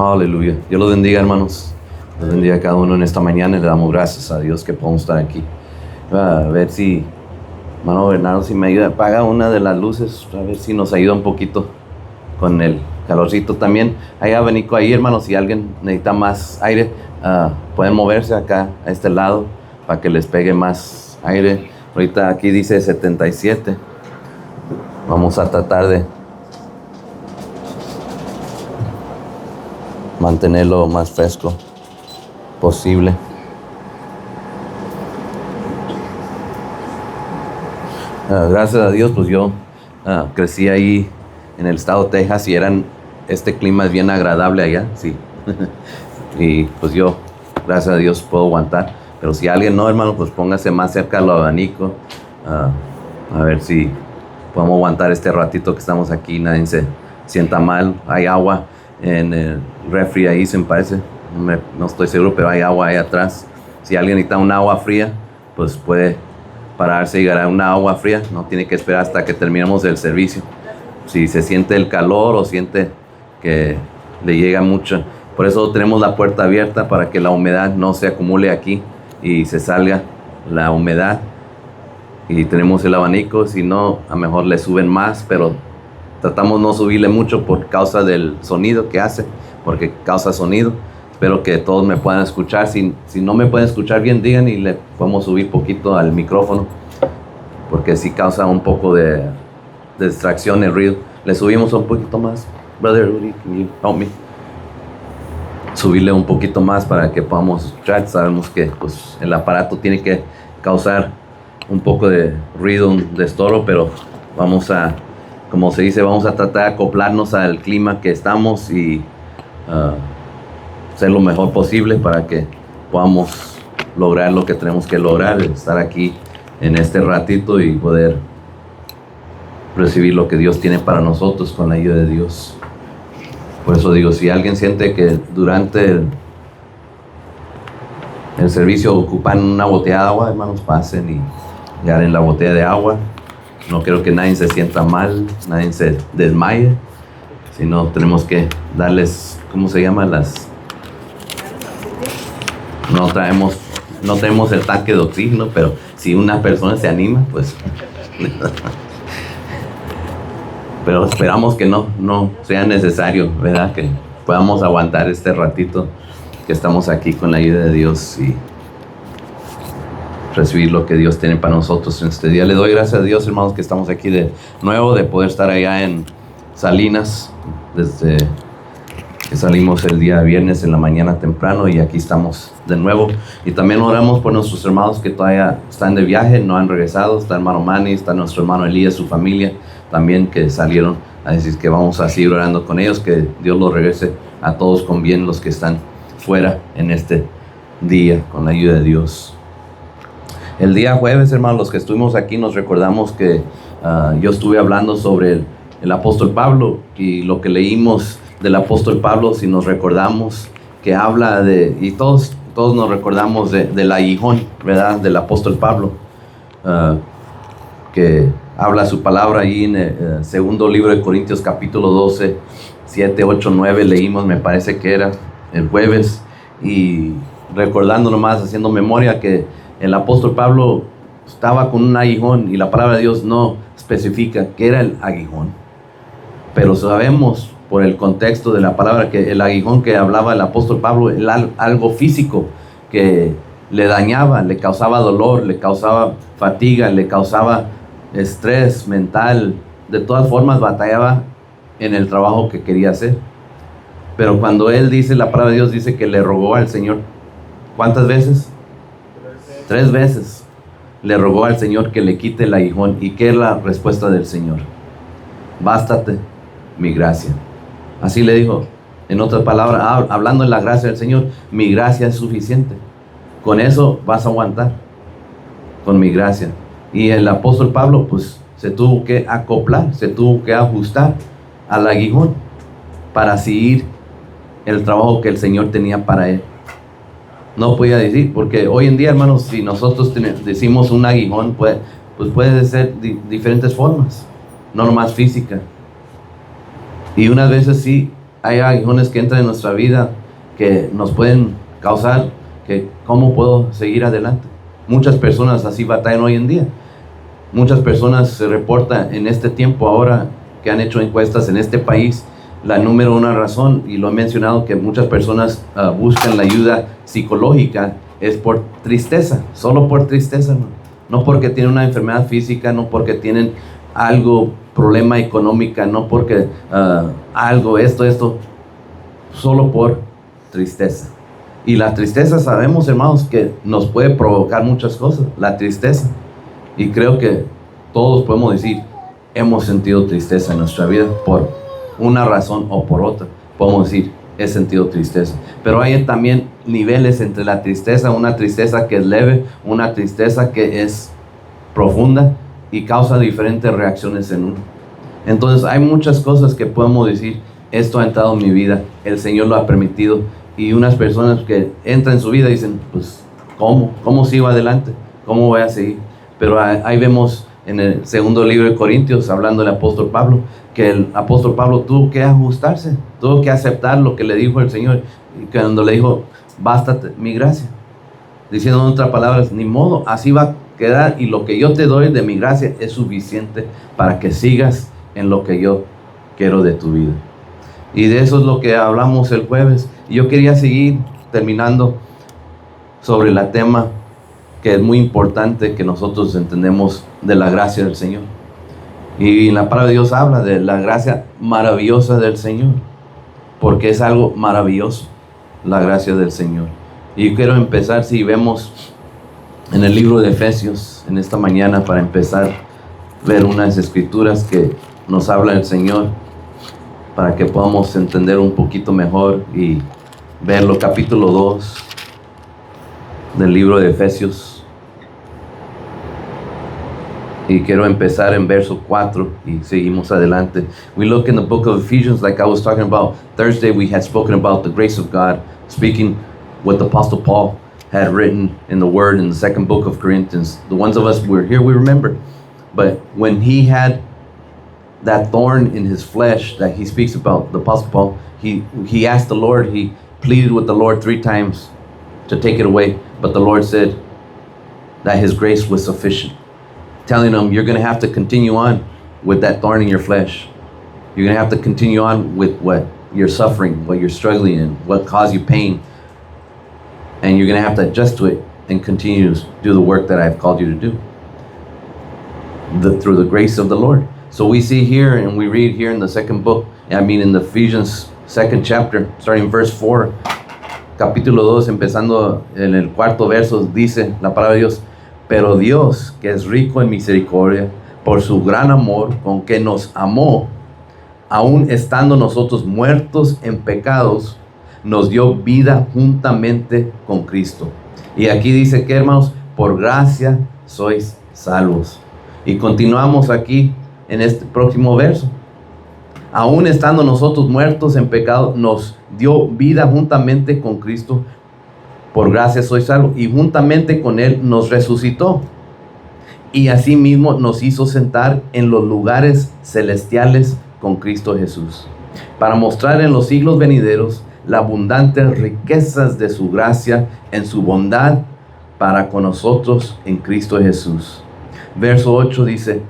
Aleluya. Dios los bendiga, hermanos. Dios bendiga a cada uno en esta mañana. Le damos gracias a Dios que podemos estar aquí. A ver si, hermano Bernardo, si me ayuda, apaga una de las luces, a ver si nos ayuda un poquito con el calorcito también. Hay abanico ahí, hermanos, si alguien necesita más aire, pueden moverse acá a este lado para que les pegue más aire. Ahorita aquí dice 77. Vamos a tratar de mantenerlo más fresco posible. Gracias a Dios, pues yo crecí ahí en el estado de Texas y este clima es bien agradable allá, sí. Y pues yo, gracias a Dios, puedo aguantar. Pero si alguien no, hermano, pues póngase más cerca al abanico, a ver si podemos aguantar este ratito que estamos aquí. Nadie se sienta mal. Hay agua en el refri ahí, se me parece, no estoy seguro, pero hay agua ahí atrás. Si alguien necesita un agua fría, pues puede pararse y agarrar una agua fría. No tiene que esperar hasta que terminemos el servicio. Si se siente el calor o siente que le llega mucho, por eso tenemos la puerta abierta para que la humedad no se acumule aquí y se salga la humedad. Y tenemos el abanico, si no, a lo mejor le suben más, pero tratamos no subirle mucho por causa del sonido que hace, porque causa sonido. Espero que todos me puedan escuchar. Si no me pueden escuchar bien, digan y le podemos subir poquito al micrófono, porque sí causa un poco de distracción el ruido. Le subimos un poquito más. Brother Rudy, can you help me? Subirle un poquito más para que podamos escuchar. Sabemos que pues, el aparato tiene que causar un poco de ruido, un destorbo, pero vamos a, como se dice, vamos a tratar de acoplarnos al clima que estamos y hacer lo mejor posible para que podamos lograr lo que tenemos que lograr, estar aquí en este ratito y poder recibir lo que Dios tiene para nosotros con la ayuda de Dios. Por eso digo, si alguien siente que durante el servicio ocupan una botella de agua, hermanos, pasen y agarren la botella de agua. No quiero que nadie se sienta mal, nadie se desmaye, sino tenemos que darles, ¿cómo se llama? No tenemos el tanque de oxígeno, pero si una persona se anima, pues pero esperamos que no sea necesario, ¿verdad? Que podamos aguantar este ratito que estamos aquí con la ayuda de Dios y recibir lo que Dios tiene para nosotros en este día. Le doy gracias a Dios, hermanos, que estamos aquí de nuevo, de poder estar allá en Salinas, desde que salimos el día viernes en la mañana temprano y aquí estamos de nuevo. Y también oramos por nuestros hermanos que todavía están de viaje, no han regresado. Está el hermano Manny, está nuestro hermano Elías, su familia también, que salieron a decir que vamos a seguir orando con ellos, que Dios los regrese a todos con bien, los que están fuera en este día, con la ayuda de Dios. El día jueves, hermanos, los que estuvimos aquí nos recordamos que yo estuve hablando sobre el apóstol Pablo y lo que leímos del apóstol Pablo, si nos recordamos, que habla de, y todos nos recordamos del aguijón, ¿verdad? Del apóstol Pablo, que habla su palabra ahí en el segundo libro de Corintios capítulo 12, 7, 8, 9, leímos, me parece que era el jueves, y recordando nomás, haciendo memoria, que el apóstol Pablo estaba con un aguijón y la palabra de Dios no especifica qué era el aguijón, pero sabemos por el contexto de la palabra que el aguijón que hablaba el apóstol Pablo era algo físico que le dañaba, le causaba dolor, le causaba fatiga, le causaba estrés mental. De todas formas batallaba en el trabajo que quería hacer. Pero cuando él dice, la palabra de Dios dice que le rogó al Señor, ¿cuántas veces? 3 veces le rogó al Señor que le quite el aguijón. ¿Y qué es la respuesta del Señor? Bástate mi gracia. Así le dijo, en otras palabras, hablando de la gracia del Señor, mi gracia es suficiente. Con eso vas a aguantar, con mi gracia. Y el apóstol Pablo pues se tuvo que acoplar, se tuvo que ajustar al aguijón para seguir el trabajo que el Señor tenía para él. No podía decir, porque hoy en día, hermanos, si nosotros decimos un aguijón, pues puede ser diferentes formas, no nomás física. Y unas veces sí hay aguijones que entran en nuestra vida que nos pueden causar que cómo puedo seguir adelante. Muchas personas así batallan hoy en día. Muchas personas se reportan en este tiempo ahora que han hecho encuestas en este país. La número una razón, y lo he mencionado, que muchas personas buscan la ayuda psicológica es por tristeza, solo por tristeza, no porque tienen una enfermedad física, no porque tienen algo, problema económica, no porque algo, esto, solo por tristeza. Y la tristeza sabemos, hermanos, que nos puede provocar muchas cosas, la tristeza. Y creo que todos podemos decir, hemos sentido tristeza en nuestra vida por una razón o por otra. Podemos decir, he sentido tristeza. Pero hay también niveles entre la tristeza, una tristeza que es leve, una tristeza que es profunda y causa diferentes reacciones en uno. Entonces hay muchas cosas que podemos decir, esto ha entrado en mi vida, el Señor lo ha permitido. Y unas personas que entran en su vida dicen, pues, ¿cómo sigo adelante? ¿Cómo voy a seguir? Pero ahí vemos en el segundo libro de Corintios, hablando del apóstol Pablo, que el apóstol Pablo tuvo que ajustarse, tuvo que aceptar lo que le dijo el Señor, y cuando le dijo, bástate mi gracia, diciendo en otras palabras, ni modo, así va a quedar, y lo que yo te doy de mi gracia es suficiente para que sigas en lo que yo quiero de tu vida. Y de eso es lo que hablamos el jueves, y yo quería seguir terminando sobre el tema que es muy importante que nosotros entendemos de la gracia del Señor. Y la palabra de Dios habla de la gracia maravillosa del Señor, porque es algo maravilloso, la gracia del Señor. Y quiero empezar, si vemos en el libro de Efesios, en esta mañana, para empezar a ver unas escrituras que nos habla el Señor, para que podamos entender un poquito mejor y verlo, capítulo 2 del libro de Efesios. Y quiero empezar en verso 4 y seguimos adelante. We look in the book of Ephesians, like I was talking about Thursday, we had spoken about the grace of God, speaking what the Apostle Paul had written in the Word in the second book of Corinthians. The ones of us who were here, we remember. But when he had that thorn in his flesh that he speaks about, the Apostle Paul, he asked the Lord, he pleaded with the Lord 3 times to take it away. But the Lord said that his grace was sufficient, telling him, you're going to have to continue on with that thorn in your flesh. You're going to have to continue on with what you're suffering, what you're struggling in, what caused you pain. And you're going to have to adjust to it and continue to do the work that I've called you to do through the grace of the Lord. So we see here, and we read here in the second book, in the Ephesians 2nd chapter, starting in verse 4, capítulo 2, empezando en el 4º verso, dice la palabra de Dios, pero Dios, que es rico en misericordia, por su gran amor con que nos amó, aun estando nosotros muertos en pecados, nos dio vida juntamente con Cristo. Y aquí dice que, hermanos, por gracia sois salvos. Y continuamos aquí en este próximo verso. Aun estando nosotros muertos en pecado, nos dio vida juntamente con Cristo. Por gracia soy salvo, y juntamente con Él nos resucitó. Y asimismo nos hizo sentar en los lugares celestiales con Cristo Jesús, para mostrar en los siglos venideros las abundantes riquezas de su gracia en su bondad para con nosotros en Cristo Jesús. Verso 8 dice,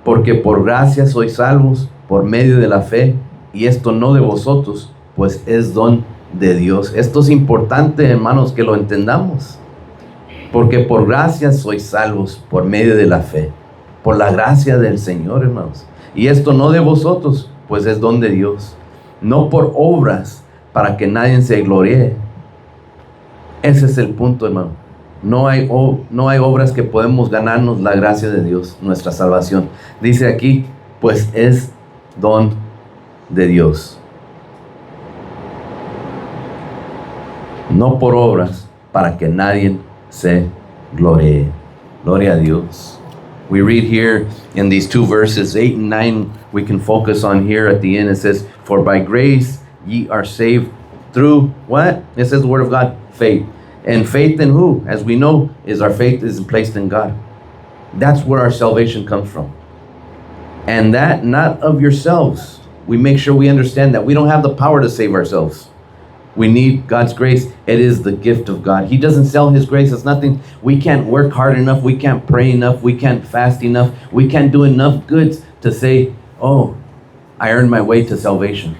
porque por gracia sois salvos por medio de la fe, y esto no de vosotros, pues es don de Dios. Esto es importante, hermanos, que lo entendamos, porque por gracia sois salvos por medio de la fe, por la gracia del Señor, hermanos. Y esto no de vosotros, pues es don de Dios, no por obras, para que nadie se gloríe. Ese es el punto, hermano. No hay obras que podemos ganarnos la gracia de Dios, nuestra salvación. Dice aquí, pues es don de Dios. No por obras, para que nadie se gloríe. Gloria a Dios. We read here in these 2 verses, 8 and 9, we can focus on here at the end. It says, for by grace ye are saved through what? It says the word of God, faith. And faith in who? As we know, our faith is placed in God. That's where our salvation comes from. And that not of yourselves. we make sure we understand that we don't have the power to save ourselves. We need God's grace. It is the gift of God. He doesn't sell His grace. It's nothing. We can't work hard enough. We can't pray enough. We can't fast enough. We can't do enough goods to say, oh, I earned my way to salvation.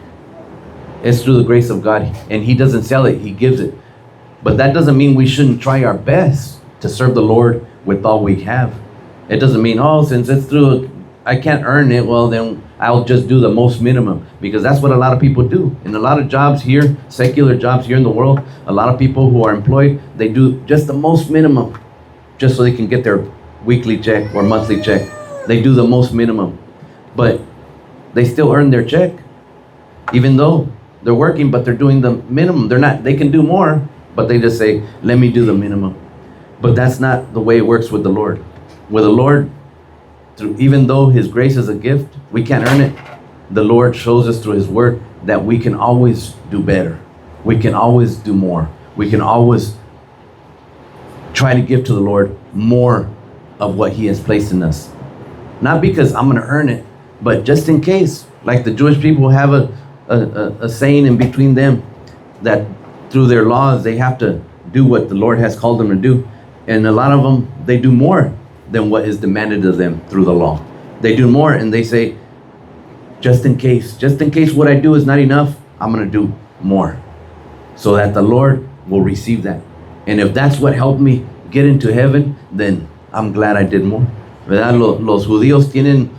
It's through the grace of God. And He doesn't sell it. He gives it. But that doesn't mean we shouldn't try our best to serve the Lord with all we have. It doesn't mean, oh, since it's through, I can't earn it, well, then I'll just do the most minimum. Because that's what a lot of people do. In a lot of jobs here, secular jobs here in the world, a lot of people who are employed, they do just the most minimum, just so they can get their weekly check or monthly check. They do the most minimum. But they still earn their check, even though they're working, but they're doing the minimum. They can do more, but they just say, let me do the minimum. But that's not the way it works with the Lord. With the Lord, even though His grace is a gift, we can't earn it. The Lord shows us through His word that we can always do better. We can always do more. We can always try to give to the Lord more of what He has placed in us. Not because I'm going to earn it, but just in case. Like the Jewish people have a saying in between them that through their laws they have to do what the Lord has called them to do. And a lot of them, they do more than what is demanded of them through the law. They do more, and they say, just in case what I do is not enough, I'm going to do more so that the Lord will receive that. And if that's what helped me get into heaven, then I'm glad I did more. ¿Verdad? Los judíos tienen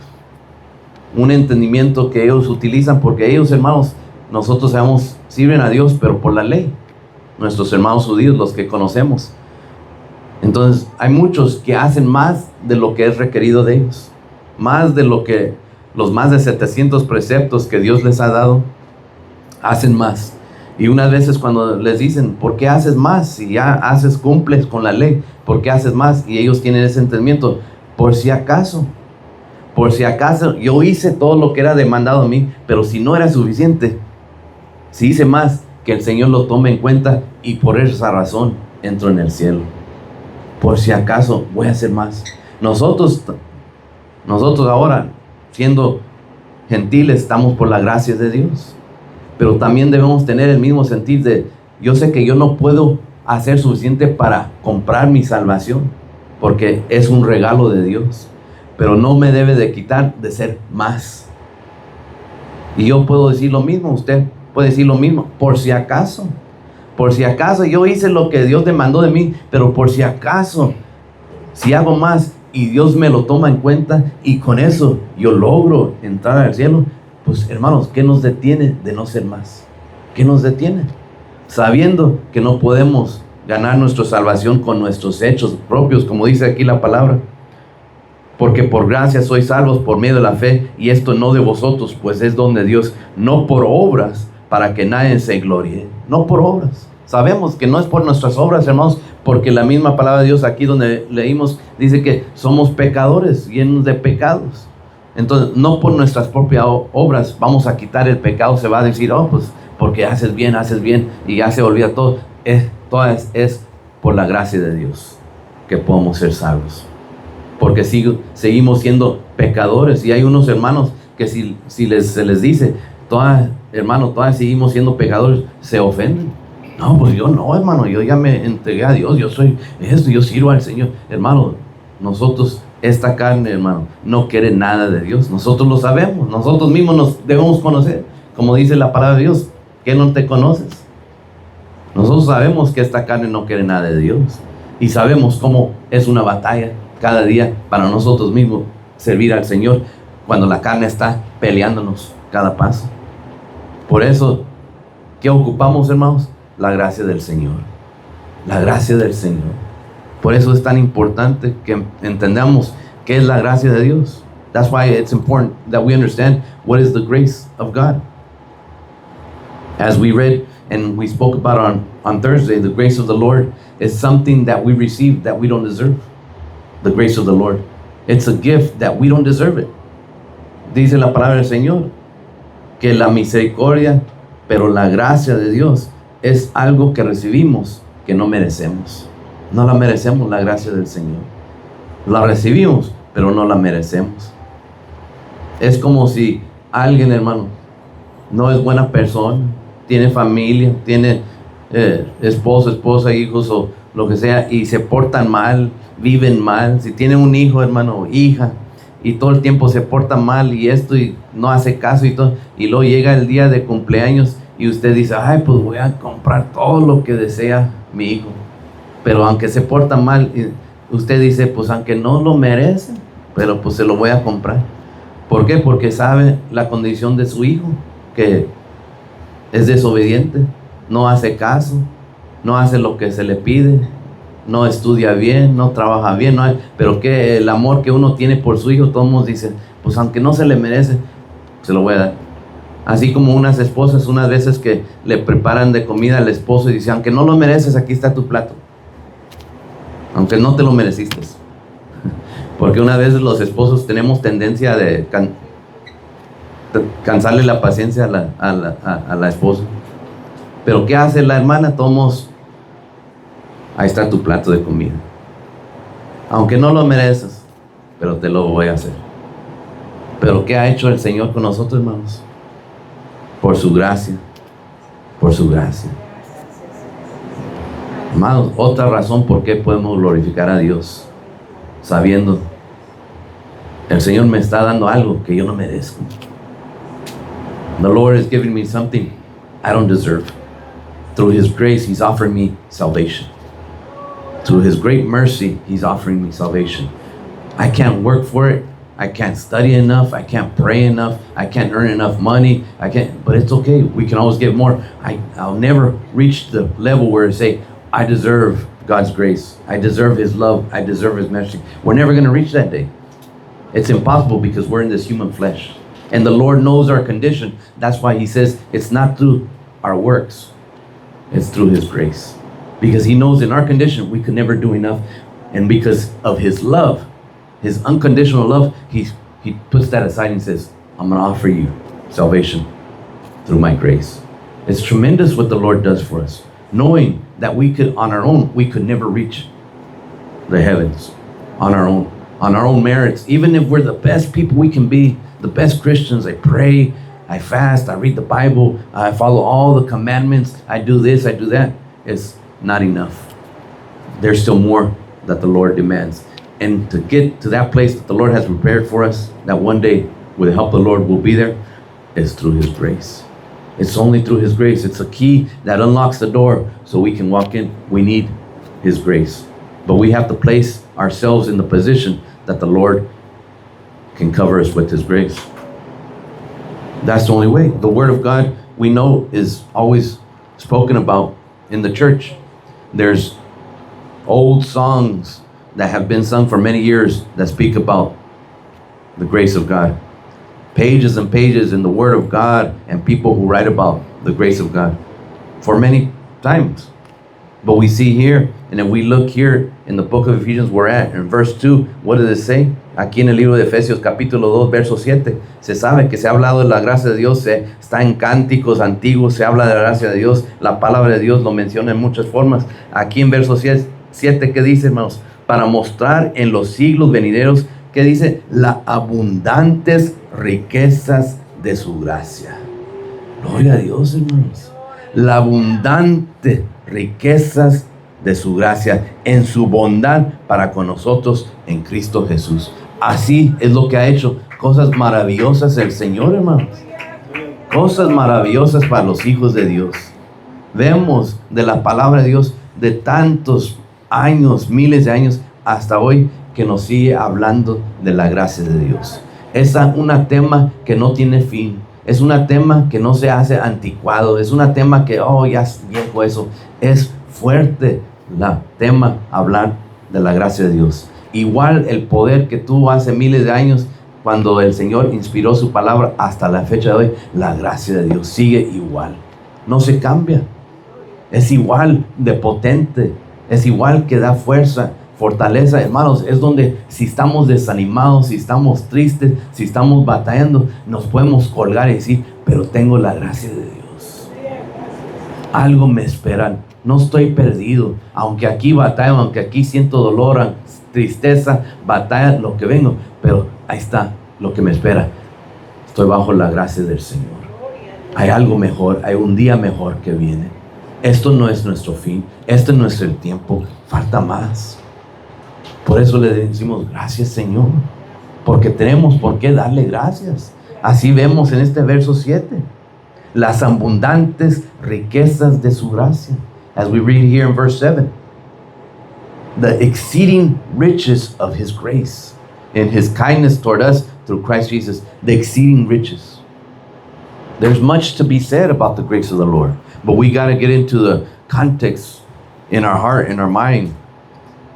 un entendimiento que ellos utilizan porque ellos, hermanos, nosotros sabemos, sirven a Dios, pero por la ley. Nuestros hermanos judíos, los que conocemos. Entonces, hay muchos que hacen más de lo que es requerido de ellos. Más de lo que los más de 700 preceptos que Dios les ha dado, hacen más. Y unas veces cuando les dicen, ¿por qué haces más? Si ya cumples con la ley, ¿por qué haces más? Y ellos tienen ese entendimiento. Por si acaso, yo hice todo lo que era demandado a mí, pero si no era suficiente, si hice más, que el Señor lo tome en cuenta y por esa razón entro en el cielo. Por si acaso voy a hacer más. Nosotros ahora, siendo gentiles, estamos por la gracia de Dios. Pero también debemos tener el mismo sentir de, yo sé que yo no puedo hacer suficiente para comprar mi salvación, porque es un regalo de Dios. Pero no me debe de quitar de ser más. Y yo puedo decir lo mismo, usted puede decir lo mismo, por si acaso yo hice lo que Dios demandó de mí, pero por si acaso, si hago más y Dios me lo toma en cuenta y con eso yo logro entrar al cielo, pues hermanos, ¿qué nos detiene de no ser más? ¿Qué nos detiene? Sabiendo que no podemos ganar nuestra salvación con nuestros hechos propios, como dice aquí la palabra. Porque por gracia sois salvos por medio de la fe, y esto no de vosotros, pues es don de Dios, no por obras, para que nadie se gloríe. No por obras. Sabemos que no es por nuestras obras, hermanos, porque la misma palabra de Dios aquí donde leímos dice que somos pecadores, llenos de pecados. Entonces, no por nuestras propias obras vamos a quitar el pecado. Se va a decir, oh, pues porque haces bien, y ya se olvida todo. Es por la gracia de Dios que podemos ser salvos. Porque seguimos siendo pecadores. Y hay unos hermanos que si se les dice, hermano, todavía seguimos siendo pecadores, se ofenden. No, pues yo no, hermano, yo ya me entregué a Dios, yo soy esto, yo sirvo al Señor. Hermano, nosotros, esta carne, hermano, no quiere nada de Dios. Nosotros lo sabemos, nosotros mismos nos debemos conocer. Como dice la palabra de Dios, ¿qué no te conoces? Nosotros sabemos que esta carne no quiere nada de Dios. Y sabemos cómo es una batalla cada día para nosotros mismos servir al Señor cuando la carne está peleándonos cada paso. Por eso, ¿qué ocupamos, hermanos? La gracia del Señor. La gracia del Señor. Por eso es tan importante que entendamos qué es la gracia de Dios. That's why it's important that we understand what is the grace of God. As we read and we spoke about on Thursday, the grace of the Lord is something that we receive that we don't deserve. The grace of the Lord. It's a gift that we don't deserve it. Dice la palabra del Señor que la misericordia, pero la gracia de Dios es algo que recibimos que no merecemos. No la merecemos, la gracia del Señor. La recibimos, pero no la merecemos. Es como si alguien, hermano, no es buena persona, tiene familia, tiene esposo, esposa, hijos o lo que sea, y se portan mal, viven mal. Si tiene un hijo, hermano, o hija, y todo el tiempo se porta mal y esto y no hace caso y todo, y luego llega el día de cumpleaños y usted dice, ay, pues voy a comprar todo lo que desea mi hijo. Pero aunque se porta mal, usted dice, pues aunque no lo merece, pero pues se lo voy a comprar. ¿Por qué? Porque sabe la condición de su hijo, que es desobediente, no hace caso, no hace lo que se le pide, no estudia bien, no trabaja bien, pero que el amor que uno tiene por su hijo, todos nos dicen, pues aunque no se le merece, se lo voy a dar. Así como unas esposas, unas veces que le preparan de comida al esposo y dicen, aunque no lo mereces, aquí está tu plato, aunque no te lo mereciste. Porque una vez los esposos tenemos tendencia de cansarle la paciencia a la esposa. Pero ¿qué hace la hermana? Tomos, ahí está tu plato de comida, aunque no lo mereces, pero te lo voy a hacer. Pero ¿qué ha hecho el Señor con nosotros, hermanos? Por su gracia, por su gracia. Hermanos, otra razón por qué podemos glorificar a Dios, sabiendo el Señor me está dando algo que yo no merezco. The Lord is giving me something I don't deserve. Through His grace, He's offering me salvation. Through His great mercy, He's offering me salvation. I can't work for it. I can't study enough. I can't pray enough. I can't earn enough money. But it's okay. We can always get more. I'll never reach the level where I say, I deserve God's grace. I deserve His love. I deserve His mercy. We're never going to reach that day. It's impossible because we're in this human flesh. And the Lord knows our condition. That's why He says it's not through our works. It's through His grace. Because He knows in our condition we could never do enough. And because of His love, His unconditional love, He puts that aside and says, I'm going to offer you salvation through my grace. It's tremendous what the Lord does for us. Knowing that we could, on our own, we could never reach the heavens on our own merits. Even if we're the best people we can be, the best Christians, I pray, I fast, I read the Bible, I follow all the commandments, I do this, I do that, it's not enough. There's still more that the Lord demands. And to get to that place that the Lord has prepared for us, that one day, with the help of the Lord, we'll be there, is through His grace. It's only through His grace. It's a key that unlocks the door so we can walk in. We need His grace. But we have to place ourselves in the position that the Lord can cover us with His grace. That's the only way. The Word of God, we know, is always spoken about in the church. There's old songs that have been sung for many years that speak about the grace of God. Pages and pages in the Word of God and people who write about the grace of God for many times. But we see here, and if we look here in the book of Ephesians, we're at in verse 2, what does it say? Aquí en el libro de Efesios capítulo 2, verso 7, se sabe que se ha hablado de la gracia de Dios, está en cánticos antiguos, se habla de la gracia de Dios, la palabra de Dios lo menciona en muchas formas. Aquí en verso 7, ¿qué dice, hermanos? Para mostrar en los siglos venideros, ¿qué dice? Las abundantes riquezas de su gracia. Gloria a Dios, hermanos. La abundante riquezas de su gracia en su bondad para con nosotros en Cristo Jesús. Así es lo que ha hecho. Cosas maravillosas el Señor, hermanos. Cosas maravillosas para los hijos de Dios. Vemos de la palabra de Dios de tantos años, miles de años, hasta hoy, que nos sigue hablando de la gracia de Dios. Es un tema que no tiene fin. Es un tema que no se hace anticuado. Es un tema que, ya es viejo eso. Es fuerte el tema hablar de la gracia de Dios. Igual el poder que tuvo hace miles de años cuando el Señor inspiró su palabra hasta la fecha de hoy. La gracia de Dios sigue igual. No se cambia. Es igual de potente. Es igual que da fuerza, fortaleza, hermanos. Es donde si estamos desanimados, si estamos tristes, si estamos batallando, nos podemos colgar y decir, pero tengo la gracia de Dios. Algo me espera. No estoy perdido. Aunque aquí batallo, aunque aquí siento dolor, tristeza, batalla, lo que vengo. Pero ahí está lo que me espera. Estoy bajo la gracia del Señor. Hay algo mejor, hay un día mejor que viene. Esto no es nuestro fin, este no es el tiempo, falta más. Por eso le decimos gracias, Señor, porque tenemos por qué darle gracias. Así vemos en este verso 7, las abundantes riquezas de su gracia. As we read here in verse 7, the exceeding riches of his grace and his kindness toward us through Christ Jesus, the exceeding riches. There's much to be said about the grace of the Lord, but we got to get into the context in our heart, in our mind,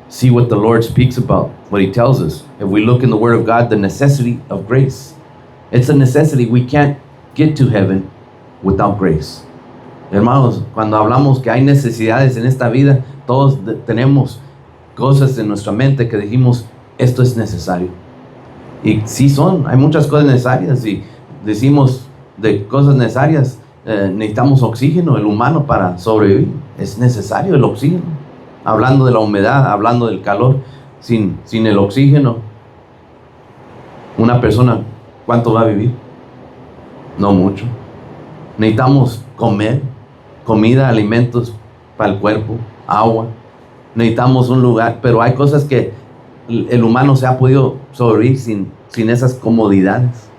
see what the Lord speaks about, what he tells us. If we look in the Word of God, the necessity of grace. It's a necessity. We can't get to heaven without grace. Hermanos, cuando hablamos que hay necesidades en esta vida, todos tenemos cosas en nuestra mente que dijimos, esto es necesario. Y sí son, hay muchas cosas necesarias y decimos de cosas necesarias, necesitamos oxígeno, el humano para sobrevivir. Es necesario el oxígeno. Hablando de la humedad, hablando del calor, sin el oxígeno, una persona, ¿cuánto va a vivir? No mucho. Necesitamos comer, comida, alimentos para el cuerpo, agua. Necesitamos un lugar, pero hay cosas que el humano se ha podido sobrevivir sin esas comodidades.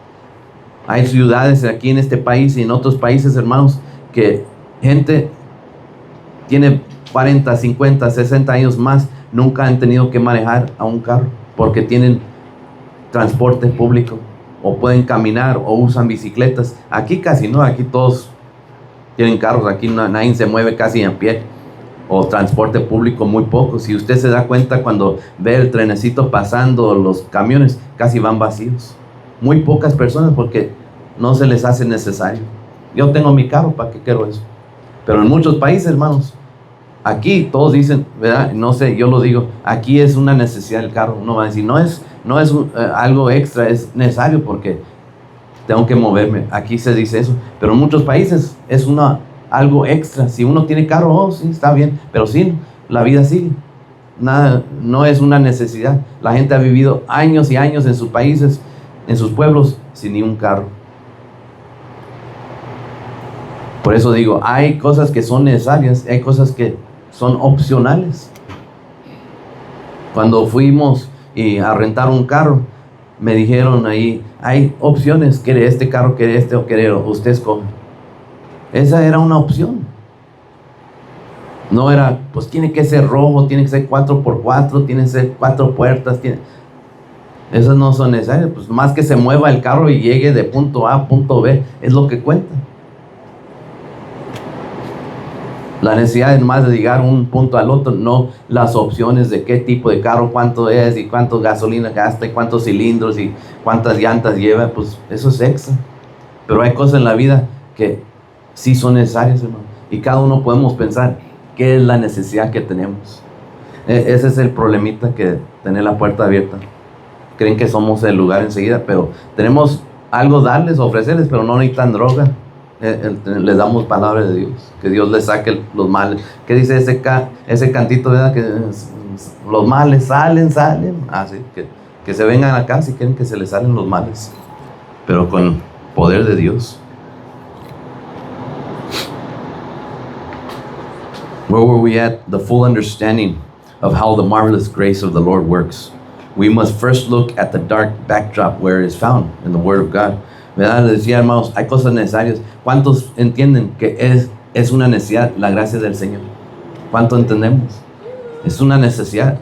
Hay ciudades aquí en este país y en otros países, hermanos, que gente tiene 40, 50, 60 años más, nunca han tenido que manejar a un carro porque tienen transporte público o pueden caminar o usan bicicletas. Aquí casi no, aquí todos tienen carros, aquí nadie se mueve casi en pie o transporte público muy poco. Si usted se da cuenta cuando ve el trenecito pasando, los camiones casi van vacíos. Muy pocas personas porque no se les hace necesario. Yo tengo mi carro, ¿para qué quiero eso? Pero en muchos países, hermanos, aquí todos dicen, ¿verdad? No sé, yo lo digo, aquí es una necesidad el carro. Uno va a decir, no es algo extra, es necesario porque tengo que moverme. Aquí se dice eso, pero en muchos países es algo extra. Si uno tiene carro, oh, sí, está bien, pero sí, la vida sigue. Nada, no es una necesidad. La gente ha vivido años y años en sus países, en sus pueblos, sin ni un carro. Por eso digo, hay cosas que son necesarias, hay cosas que son opcionales. Cuando fuimos a rentar un carro, me dijeron ahí, hay opciones, quiere este carro, quiere este o quiere, usted escoge. Esa era una opción. No era, pues tiene que ser rojo, tiene que ser 4x4, tiene que ser 4 puertas, esas no son necesarias. Pues más que se mueva el carro y llegue de punto A a punto B, es lo que cuenta. La necesidad es más de llegar de un punto al otro, no las opciones de qué tipo de carro, cuánto es y cuánto gasolina gasta y cuántos cilindros y cuántas llantas lleva, pues eso es extra. Pero hay cosas en la vida que sí son necesarias, hermano. Y cada uno podemos pensar qué es la necesidad que tenemos. Ese es el problemita, que tener la puerta abierta. Creen que somos el lugar enseguida, pero tenemos algo darles, ofrecerles, pero no necesitan droga. Les damos palabra de Dios, que Dios les saque los males. ¿Qué dice ese cantito, verdad? Que los males salen. Sí, que se vengan acá si quieren que se les salen los males, pero con poder de Dios. Where were we at the full understanding of how the marvelous grace of the Lord works? We must first look at the dark backdrop where it is found in the Word of God. ¿Verdad? Les decía, hermanos, hay cosas necesarias. ¿Cuántos entienden que es una necesidad la gracia del Señor? ¿Cuánto entendemos? Es una necesidad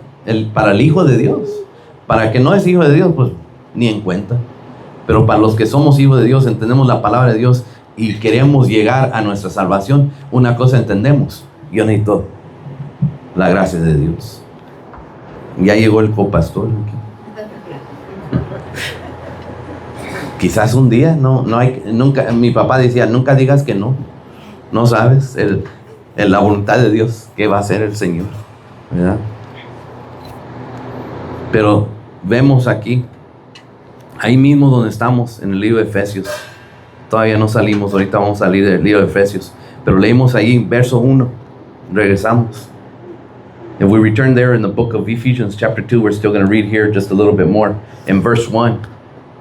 para el Hijo de Dios. Para el que no es hijo de Dios, pues ni en cuenta. Pero para los que somos hijos de Dios, entendemos la palabra de Dios y queremos llegar a nuestra salvación, una cosa entendemos: yo necesito la gracia de Dios. Ya llegó el copastor aquí. Quizás un día, nunca, mi papá decía, nunca digas que no. No sabes la voluntad de Dios, qué va a hacer el Señor, ¿verdad? Pero vemos aquí, ahí mismo donde estamos, en el libro de Efesios. Todavía no salimos, ahorita vamos a salir del libro de Efesios. Pero leímos ahí, verso 1, regresamos. If we return there in the book of Ephesians chapter 2, we're still going to read here just a little bit more. In verse 1,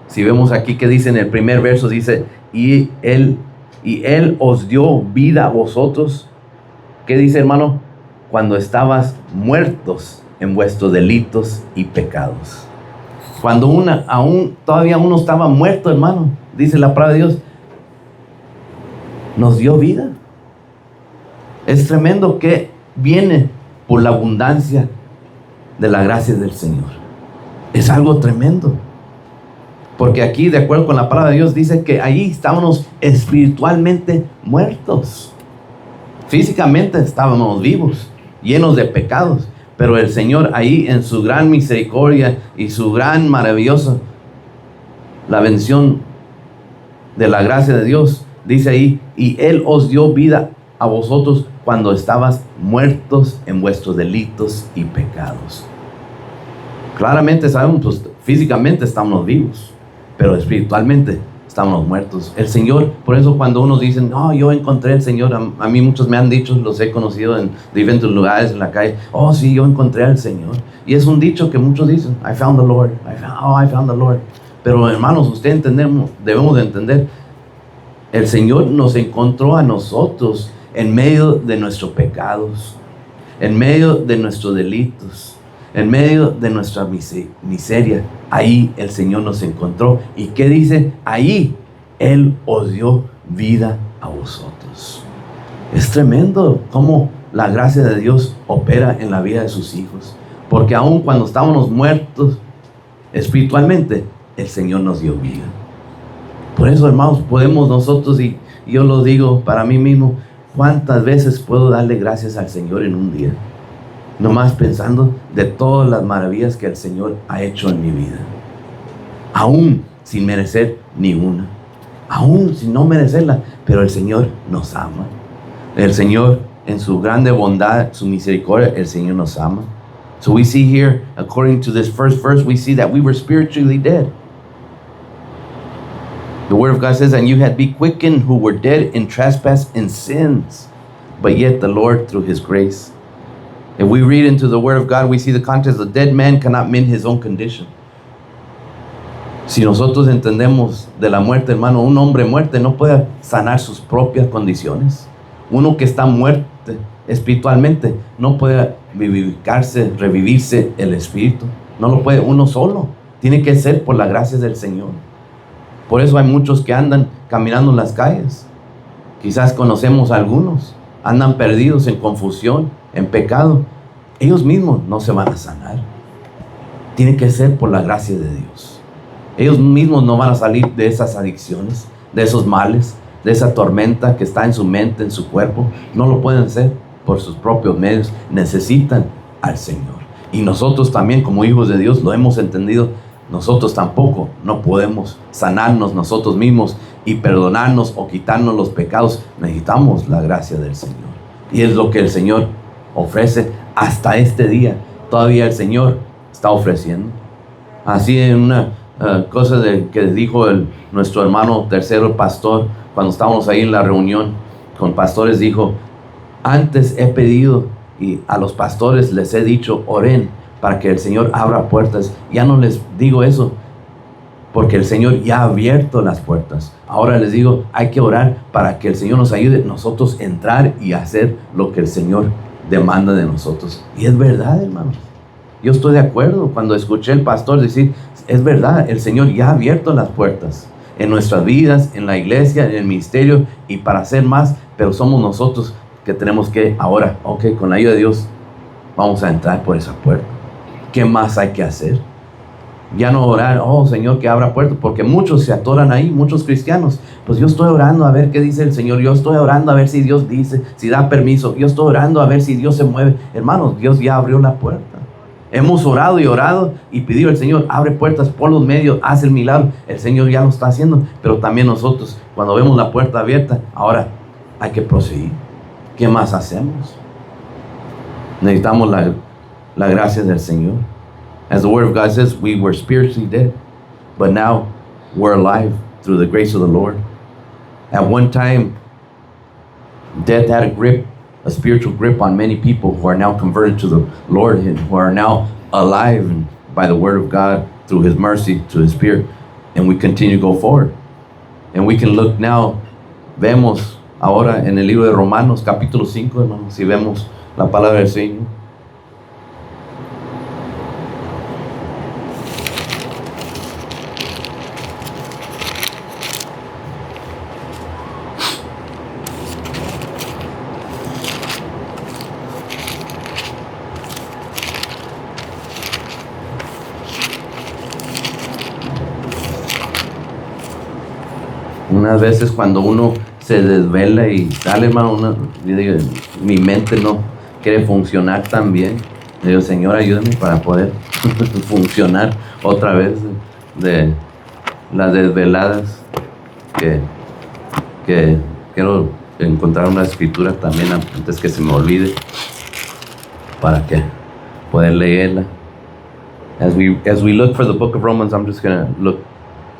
si vemos aquí que dice en el primer verso, dice, y Él y Él os dio vida a vosotros. ¿Qué dice, hermano? Cuando estabas muertos en vuestros delitos y pecados. Cuando todavía uno estaba muerto, hermano, dice la palabra de Dios, nos dio vida. Es tremendo que viene por la abundancia de la gracia del Señor. Es algo tremendo. Porque aquí, de acuerdo con la palabra de Dios, dice que ahí estábamos espiritualmente muertos. Físicamente estábamos vivos, llenos de pecados. Pero el Señor ahí en su gran misericordia y su gran maravillosa, la bendición de la gracia de Dios, dice ahí, y Él os dio vida a vosotros cuando estabas muertos en vuestros delitos y pecados. Claramente sabemos, pues físicamente estamos vivos, pero espiritualmente estamos muertos. El Señor, por eso cuando unos dicen, no, yo encontré al Señor, a mí muchos me han dicho, los he conocido en diferentes lugares, en la calle, oh sí, yo encontré al Señor. Y es un dicho que muchos dicen, I found the Lord, I found the Lord. Pero hermanos, debemos de entender, el Señor nos encontró a nosotros en medio de nuestros pecados, en medio de nuestros delitos, en medio de nuestra miseria. Ahí el Señor nos encontró. ¿Y qué dice? Ahí Él os dio vida a vosotros. Es tremendo cómo la gracia de Dios opera en la vida de sus hijos. Porque aun cuando estábamos muertos espiritualmente, el Señor nos dio vida. Por eso, hermanos, podemos nosotros, y yo lo digo para mí mismo, ¿cuántas veces puedo darle gracias al Señor en un día? Nomás pensando de todas las maravillas que el Señor ha hecho en mi vida. Aún sin merecer ni una. Aún sin no merecerla. Pero el Señor nos ama. El Señor en su grande bondad, su misericordia, el Señor nos ama. So we see here, according to this first verse, we see that we were spiritually dead. The Word of God says, and you had been quickened who were dead in trespass and sins, but yet the Lord through His grace. If we read into the Word of God, we see the context, the dead man cannot mend his own condition. Si nosotros entendemos de la muerte, hermano, un hombre muerto no puede sanar sus propias condiciones. Uno que está muerto espiritualmente no puede revivirse el espíritu. No lo puede uno solo. Tiene que ser por la gracia del Señor. Por eso hay muchos que andan caminando en las calles. Quizás conocemos a algunos. Andan perdidos en confusión, en pecado. Ellos mismos no se van a sanar. Tiene que ser por la gracia de Dios. Ellos mismos no van a salir de esas adicciones, de esos males, de esa tormenta que está en su mente, en su cuerpo. No lo pueden hacer por sus propios medios. Necesitan al Señor. Y nosotros también, como hijos de Dios, lo hemos entendido. Nosotros tampoco no podemos sanarnos nosotros mismos y perdonarnos o quitarnos los pecados. Necesitamos la gracia del Señor. Y es lo que el Señor ofrece hasta este día. Todavía el Señor está ofreciendo. Así en una cosa que dijo nuestro hermano tercero pastor, cuando estábamos ahí en la reunión con pastores, dijo, antes he pedido y a los pastores les he dicho, oren para que el Señor abra puertas. Ya no les digo eso, porque el Señor ya ha abierto las puertas. Ahora les digo, hay que orar para que el Señor nos ayude, nosotros entrar y hacer lo que el Señor demanda de nosotros. Y es verdad, hermanos. Yo estoy de acuerdo cuando escuché al pastor decir, es verdad, el Señor ya ha abierto las puertas en nuestras vidas, en la iglesia, en el ministerio y para hacer más, pero somos nosotros que tenemos que ahora, con la ayuda de Dios, vamos a entrar por esa puerta. ¿Qué más hay que hacer? Ya no orar, Señor, que abra puertas, porque muchos se atoran ahí, muchos cristianos. Pues yo estoy orando a ver qué dice el Señor, yo estoy orando a ver si Dios dice, si da permiso, yo estoy orando a ver si Dios se mueve. Hermanos, Dios ya abrió la puerta. Hemos orado y pedido al Señor, abre puertas por los medios, haz el milagro. El Señor ya lo está haciendo, pero también nosotros, cuando vemos la puerta abierta, ahora hay que proseguir. ¿Qué más hacemos? Necesitamos la gracia del Señor. As the Word of God says, we were spiritually dead, but now we're alive through the grace of the Lord. At one time, death had a spiritual grip on many people who are now converted to the Lord and who are now alive by the Word of God through His mercy, to His Spirit, and we continue to go forward. And we can look now vemos ahora en el libro de Romanos, capítulo 5, hermanos, si vemos la palabra del Señor. Unas veces cuando uno se desvela y sale, hermano, yo digo, mi mente no quiere funcionar tan bien. Le digo, Señor, ayúdame para poder funcionar otra vez de las desveladas. Que quiero encontrar una escritura también antes que se me olvide para que poder leerla. As we look for the book of Romans, I'm just going to look.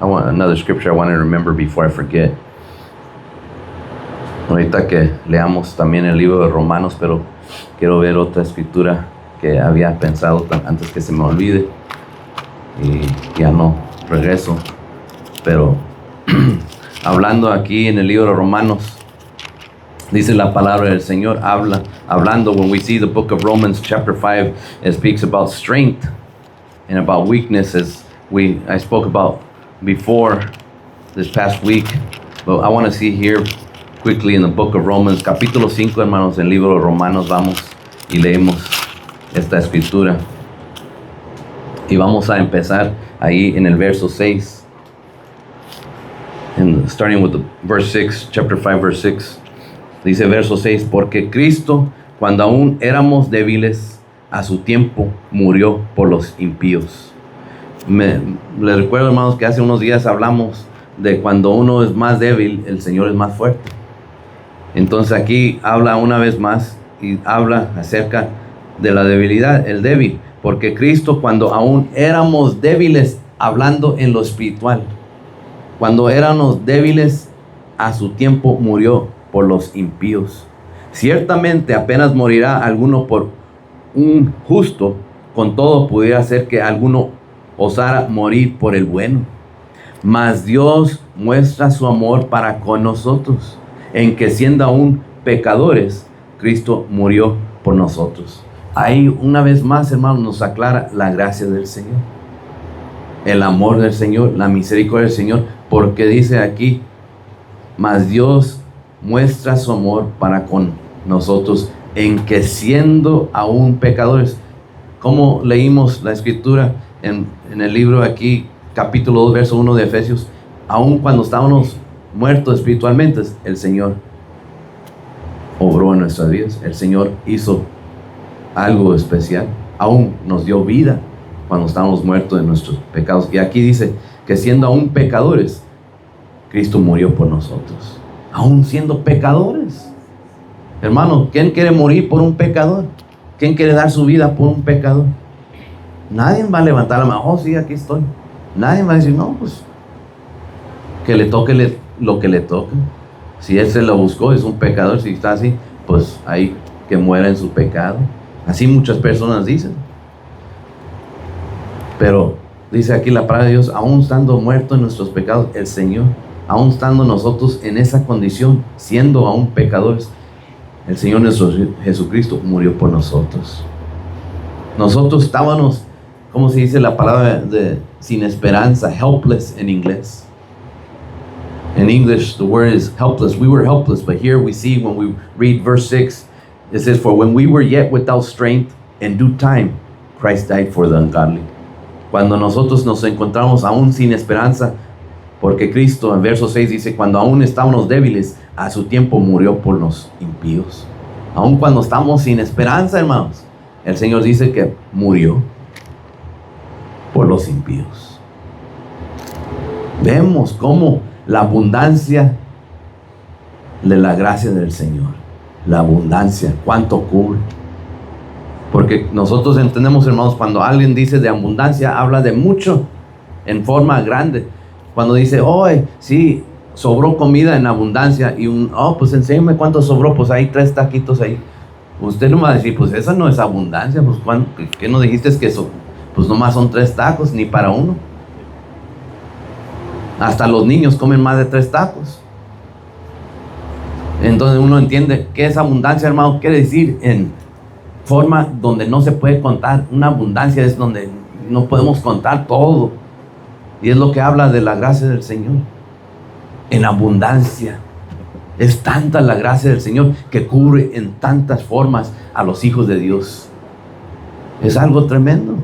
I want another scripture I want to remember before I forget. Ahorita que leamos también el libro de Romanos, pero quiero ver otra escritura que había pensado antes que se me olvide y ya no regreso. Pero hablando aquí en el libro de Romanos, dice la palabra del Señor, hablando, when we see the book of Romans chapter 5, it speaks about strength and about weaknesses. I spoke about before this past week, but I want to see here quickly in the book of Romans, capítulo 5, hermanos, en el libro de Romanos, vamos y leemos esta escritura. Y vamos a empezar ahí en el verso 6. And starting with the verse 6, chapter 5, verse 6. Dice verso 6, porque Cristo, cuando aún éramos débiles, a su tiempo murió por los impíos. Les recuerdo, hermanos, que hace unos días hablamos de cuando uno es más débil, el Señor es más fuerte. Entonces aquí habla una vez más y habla acerca de la debilidad, el débil. Porque Cristo, cuando aún éramos débiles, hablando en lo espiritual, cuando éramos débiles, a su tiempo murió por los impíos. Ciertamente apenas morirá alguno por un justo, con todo pudiera ser que alguno osara morir por el bueno. Mas Dios muestra su amor para con nosotros, en que siendo aún pecadores, Cristo murió por nosotros. Ahí una vez más, hermanos, nos aclara la gracia del Señor, el amor del Señor, la misericordia del Señor, porque dice aquí, mas Dios muestra su amor para con nosotros, en que siendo aún pecadores, como leímos la escritura en el libro aquí, capítulo 2, verso 1 de Efesios, aún cuando estábamos muertos espiritualmente, el Señor obró en nuestras vidas. El Señor hizo algo especial, aún nos dio vida cuando estábamos muertos de nuestros pecados. Y aquí dice que siendo aún pecadores, Cristo murió por nosotros. Aún siendo pecadores. Hermano, ¿quién quiere morir por un pecador? ¿Quién quiere dar su vida por un pecador? Nadie va a levantar la mano, oh sí, aquí estoy. Nadie va a decir, no, pues que le toque lo que le toque. Si él se lo buscó, es un pecador. Si está así, pues ahí que muera en su pecado. Así muchas personas dicen. Pero dice aquí la palabra de Dios, aún estando muertos en nuestros pecados, el Señor, aún estando nosotros en esa condición, siendo aún pecadores, el Señor nuestro Jesucristo murió por nosotros. Nosotros estábamos, ¿cómo se dice la palabra de sin esperanza? Helpless en inglés. In English, the word is helpless. We were helpless, but here we see when we read verse 6, it says, for when we were yet without strength, in due time, Christ died for the ungodly. Cuando nosotros nos encontramos aún sin esperanza, porque Cristo, en verso 6 dice, cuando aún estábamos débiles, a su tiempo murió por los impíos. Aún cuando estamos sin esperanza, hermanos, el Señor dice que murió por los impíos. Vemos cómo la abundancia de la gracia del Señor, la abundancia, cuánto cubre. Porque nosotros entendemos, hermanos, cuando alguien dice de abundancia, habla de mucho en forma grande. Cuando dice, oh, sí, sobró comida en abundancia, y pues enséñame cuánto sobró, pues hay 3 taquitos ahí. Usted no va a decir, pues esa no es abundancia, pues ¿qué no dijiste? Es que eso, pues nomás son 3 tacos, ni para uno. Hasta los niños comen más de 3 tacos. Entonces uno entiende que esa abundancia, hermano, quiere decir en forma donde no se puede contar. Una abundancia es donde no podemos contar todo. Y es lo que habla de la gracia del Señor. En abundancia. Es tanta la gracia del Señor que cubre en tantas formas a los hijos de Dios. Es algo tremendo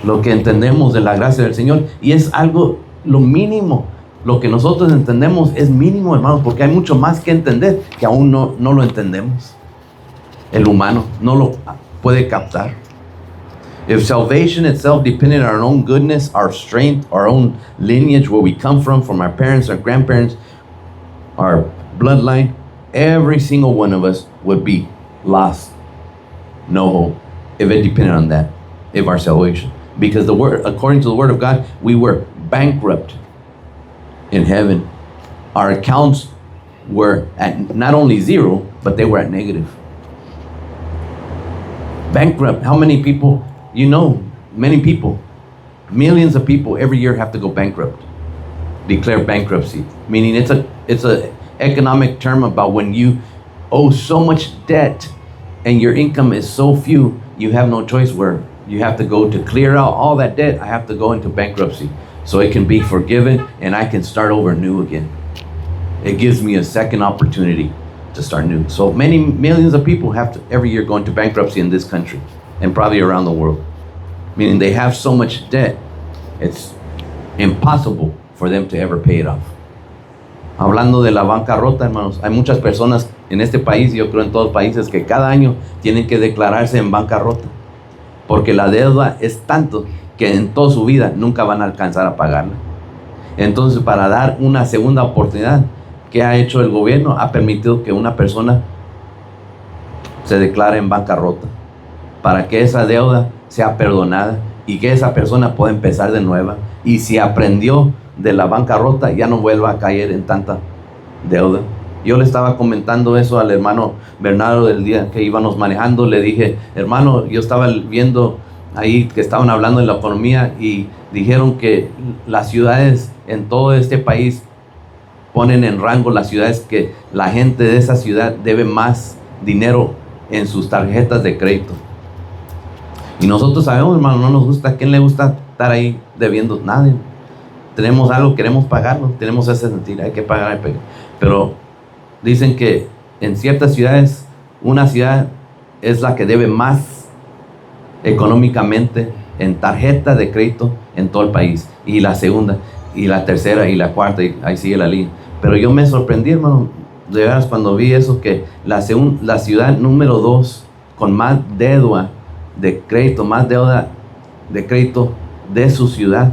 lo que entendemos de la gracia del Señor. Y es algo, lo mínimo. Lo que nosotros entendemos es mínimo, hermanos, porque hay mucho más que entender que aún no lo entendemos. El humano no lo puede captar. If salvation itself depended on our own goodness, our strength, our own lineage, where we come from our parents, our grandparents, our bloodline, every single one of us would be lost. No hope. If it depended on that, if our salvation. Because the word, according to the word of God, we were bankrupt in heaven. Our accounts were at not only zero, but they were at negative. Bankrupt. How many people, many people, millions of people every year have to go bankrupt, declare bankruptcy. Meaning it's a economic term about when you owe so much debt and your income is so few, you have no choice where you have to go to clear out all that debt. I have to go into bankruptcy so it can be forgiven and I can start over new again. It gives me a second opportunity to start new. So millions of people have to every year go into bankruptcy in this country and probably around the world. Meaning they have so much debt, it's impossible for them to ever pay it off. Hablando de la bancarrota, hermanos, hay muchas personas en este país, y yo creo en todos los países, que cada año tienen que declararse en bancarrota, porque la deuda es tanto que en toda su vida nunca van a alcanzar a pagarla. Entonces, para dar una segunda oportunidad, ¿qué ha hecho el gobierno? Ha permitido que una persona se declare en bancarrota, para que esa deuda sea perdonada y que esa persona pueda empezar de nueva. Y si aprendió de la bancarrota, ya no vuelva a caer en tanta deuda. Yo le estaba comentando eso al hermano Bernardo del día que íbamos manejando. Le dije, hermano, yo estaba viendo ahí que estaban hablando de la economía y dijeron que las ciudades en todo este país ponen en rango las ciudades que la gente de esa ciudad debe más dinero en sus tarjetas de crédito. Y nosotros sabemos, hermano, no nos gusta. ¿A quién le gusta estar ahí debiendo? Nadie. Tenemos algo, queremos pagarlo, tenemos ese sentir, hay que pagar. Pero dicen que en ciertas ciudades, una ciudad es la que debe más económicamente en tarjeta de crédito en todo el país. Y la segunda, y la tercera, y la cuarta, y ahí sigue la línea. Pero yo me sorprendí, hermano, de veras cuando vi eso, que la ciudad número 2 con más deuda de crédito, más deuda de crédito de su ciudad,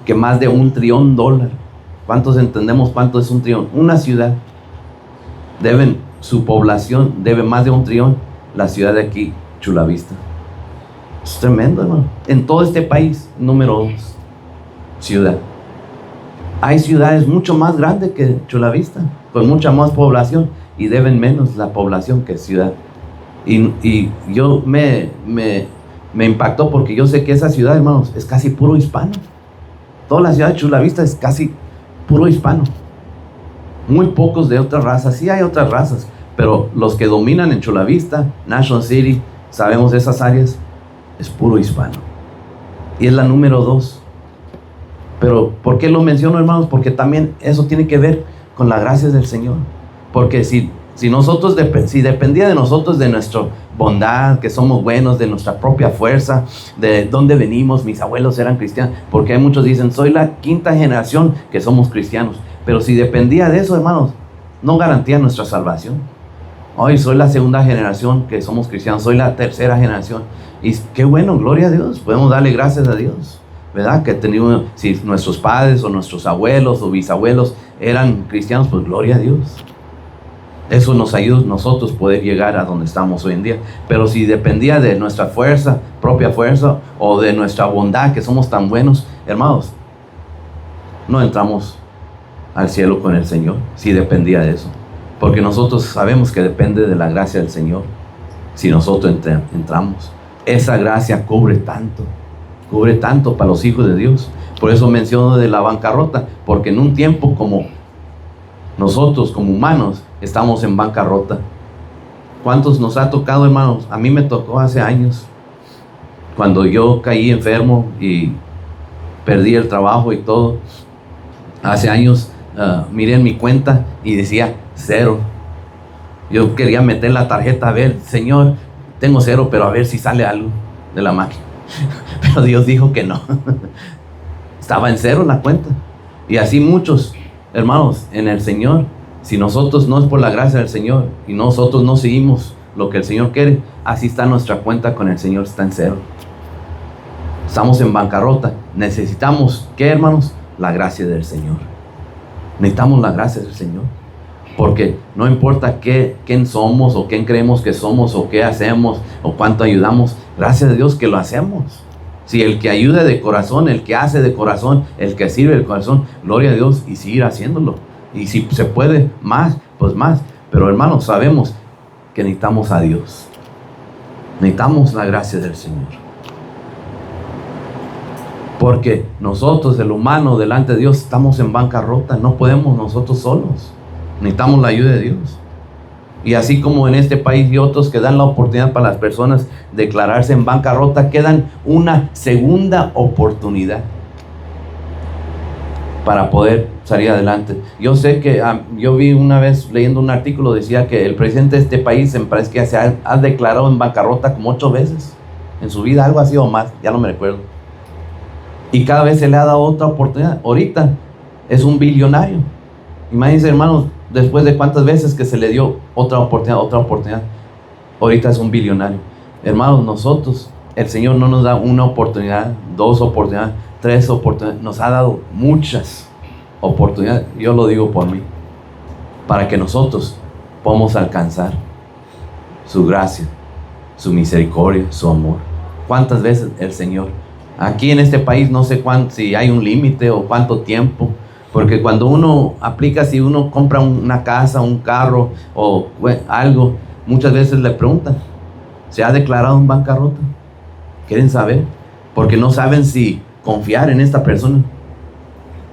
que más de $1 trillón. ¿Cuántos entendemos cuánto es $1 trillón? Una ciudad su población debe más de $1 trillón. La ciudad de aquí, Chula Vista. Es tremendo, hermano. En todo este país, número 2 ciudad. Hay ciudades mucho más grandes que Chula Vista, con mucha más población, y deben menos la población que ciudad. Y yo me impactó porque yo sé que esa ciudad, hermanos, es casi puro hispano. Toda la ciudad de Chula Vista es casi puro hispano. Muy pocos de otras razas. Sí hay otras razas, pero los que dominan en Chula Vista, National City, sabemos de esas áreas, es puro hispano. Y es la número 2. Pero ¿por qué lo menciono, hermanos? Porque también eso tiene que ver con la gracia del Señor. Porque si dependía de nosotros, de nuestra bondad, que somos buenos, de nuestra propia fuerza, de dónde venimos, mis abuelos eran cristianos, porque hay muchos dicen, soy la 5ª generación que somos cristianos. Pero si dependía de eso, hermanos, no garantía nuestra salvación. Hoy soy la 2ª generación que somos cristianos, soy la 3ª generación. Y qué bueno, gloria a Dios, podemos darle gracias a Dios, ¿verdad? Que tenemos, si nuestros padres o nuestros abuelos o bisabuelos eran cristianos, pues gloria a Dios. Eso nos ayuda a nosotros poder llegar a donde estamos hoy en día. Pero si dependía de nuestra fuerza, propia fuerza, o de nuestra bondad, que somos tan buenos, hermanos, no entramos al cielo con el Señor, si dependía de eso. Porque nosotros sabemos que depende de la gracia del Señor, si nosotros entramos. Esa gracia cubre tanto para los hijos de Dios. Por eso menciono de la bancarrota, porque en un tiempo como Nosotros como humanos estamos en bancarrota. ¿Cuántos nos ha tocado, hermanos? A mí me tocó hace años, cuando yo caí enfermo y perdí el trabajo y todo. Hace años miré en mi cuenta y decía 0. Yo quería meter la tarjeta, a ver, Señor, tengo 0, pero a ver si sale algo de la máquina. Pero Dios dijo que no. Estaba en 0 la cuenta. Y así muchos, hermanos, en el Señor. Si nosotros no es por la gracia del Señor y nosotros no seguimos lo que el Señor quiere, así está nuestra cuenta con el Señor, está en 0. Estamos en bancarrota. Necesitamos, ¿qué, hermanos? La gracia del Señor. Necesitamos la gracia del Señor. Porque no importa quién somos o quién creemos que somos o qué hacemos o cuánto ayudamos, gracias a Dios que lo hacemos. Si el que ayuda de corazón, el que hace de corazón, el que sirve de corazón, gloria a Dios y seguir haciéndolo. Y si se puede más, pues más. Pero hermanos, sabemos que necesitamos a Dios. Necesitamos la gracia del Señor. Porque nosotros, el humano, delante de Dios, estamos en bancarrota. No podemos nosotros solos. Necesitamos la ayuda de Dios. Y así como en este país y otros que dan la oportunidad para las personas declararse en bancarrota, que dan una segunda oportunidad para poder salir adelante. Yo sé que yo vi una vez leyendo un artículo, decía que el presidente de este país me parece que se ha declarado en bancarrota como 8 veces en su vida, algo así o más, ya no me recuerdo. Y cada vez se le ha dado otra oportunidad. Ahorita es un billonario. Imagínense, hermanos, después de cuántas veces que se le dio otra oportunidad. Ahorita es un billonario. Hermanos, nosotros, el Señor no nos da una oportunidad, 2 oportunidades, 3 oportunidades. Nos ha dado muchas oportunidades. Yo lo digo por mí. Para que nosotros podamos alcanzar su gracia, su misericordia, su amor. ¿Cuántas veces el Señor? Aquí en este país no sé si hay un límite o cuánto tiempo. Porque cuando uno aplica, si uno compra una casa, un carro o algo, muchas veces le preguntan, ¿se ha declarado en bancarrota? Quieren saber, porque no saben si confiar en esta persona.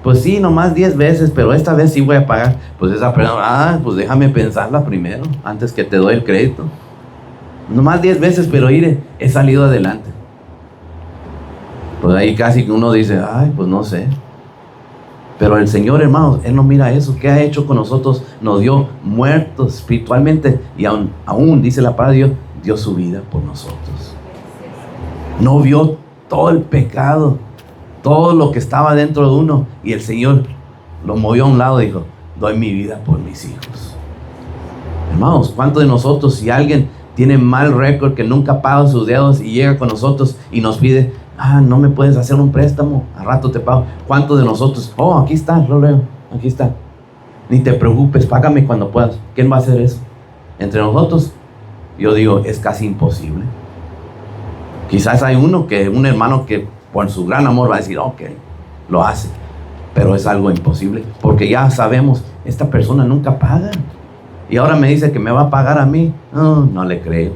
Pues sí, nomás 10 veces, pero esta vez sí voy a pagar. Pues esa persona, pues déjame pensarla primero, antes que te doy el crédito. Nomás 10 veces, pero mire, he salido adelante. Pues ahí casi que uno dice, pues no sé. Pero el Señor, hermanos, Él no mira eso. ¿Qué ha hecho con nosotros? Nos dio muertos espiritualmente. Y aún dice la palabra de Dios, dio su vida por nosotros. No vio todo el pecado, todo lo que estaba dentro de uno. Y el Señor lo movió a un lado y dijo, doy mi vida por mis hijos. Hermanos, ¿cuántos de nosotros, si alguien tiene mal récord, que nunca paga sus deudas y llega con nosotros y nos pide, no me puedes hacer un préstamo, a rato te pago? ¿Cuántos de nosotros? Aquí está, lo leo, aquí está. Ni te preocupes, págame cuando puedas. ¿Quién va a hacer eso? Entre nosotros, yo digo, es casi imposible. Quizás hay un hermano que por su gran amor va a decir, ok, lo hace. Pero es algo imposible, porque ya sabemos, esta persona nunca paga. Y ahora me dice que me va a pagar a mí. No le creo.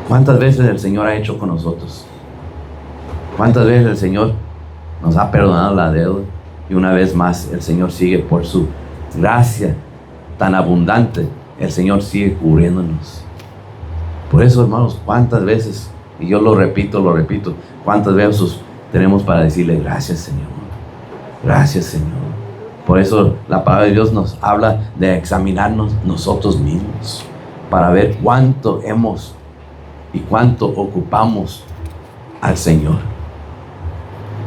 ¿Cuántas veces el Señor ha hecho con nosotros? ¿Cuántas veces el Señor nos ha perdonado la deuda? Y una vez más el Señor sigue, por su gracia tan abundante, el Señor sigue cubriéndonos. Por eso, hermanos, cuántas veces, y yo lo repito, cuántas veces tenemos para decirle gracias, Señor. Gracias, Señor. Por eso la palabra de Dios nos habla de examinarnos nosotros mismos, para ver cuánto hemos y cuánto ocupamos al Señor.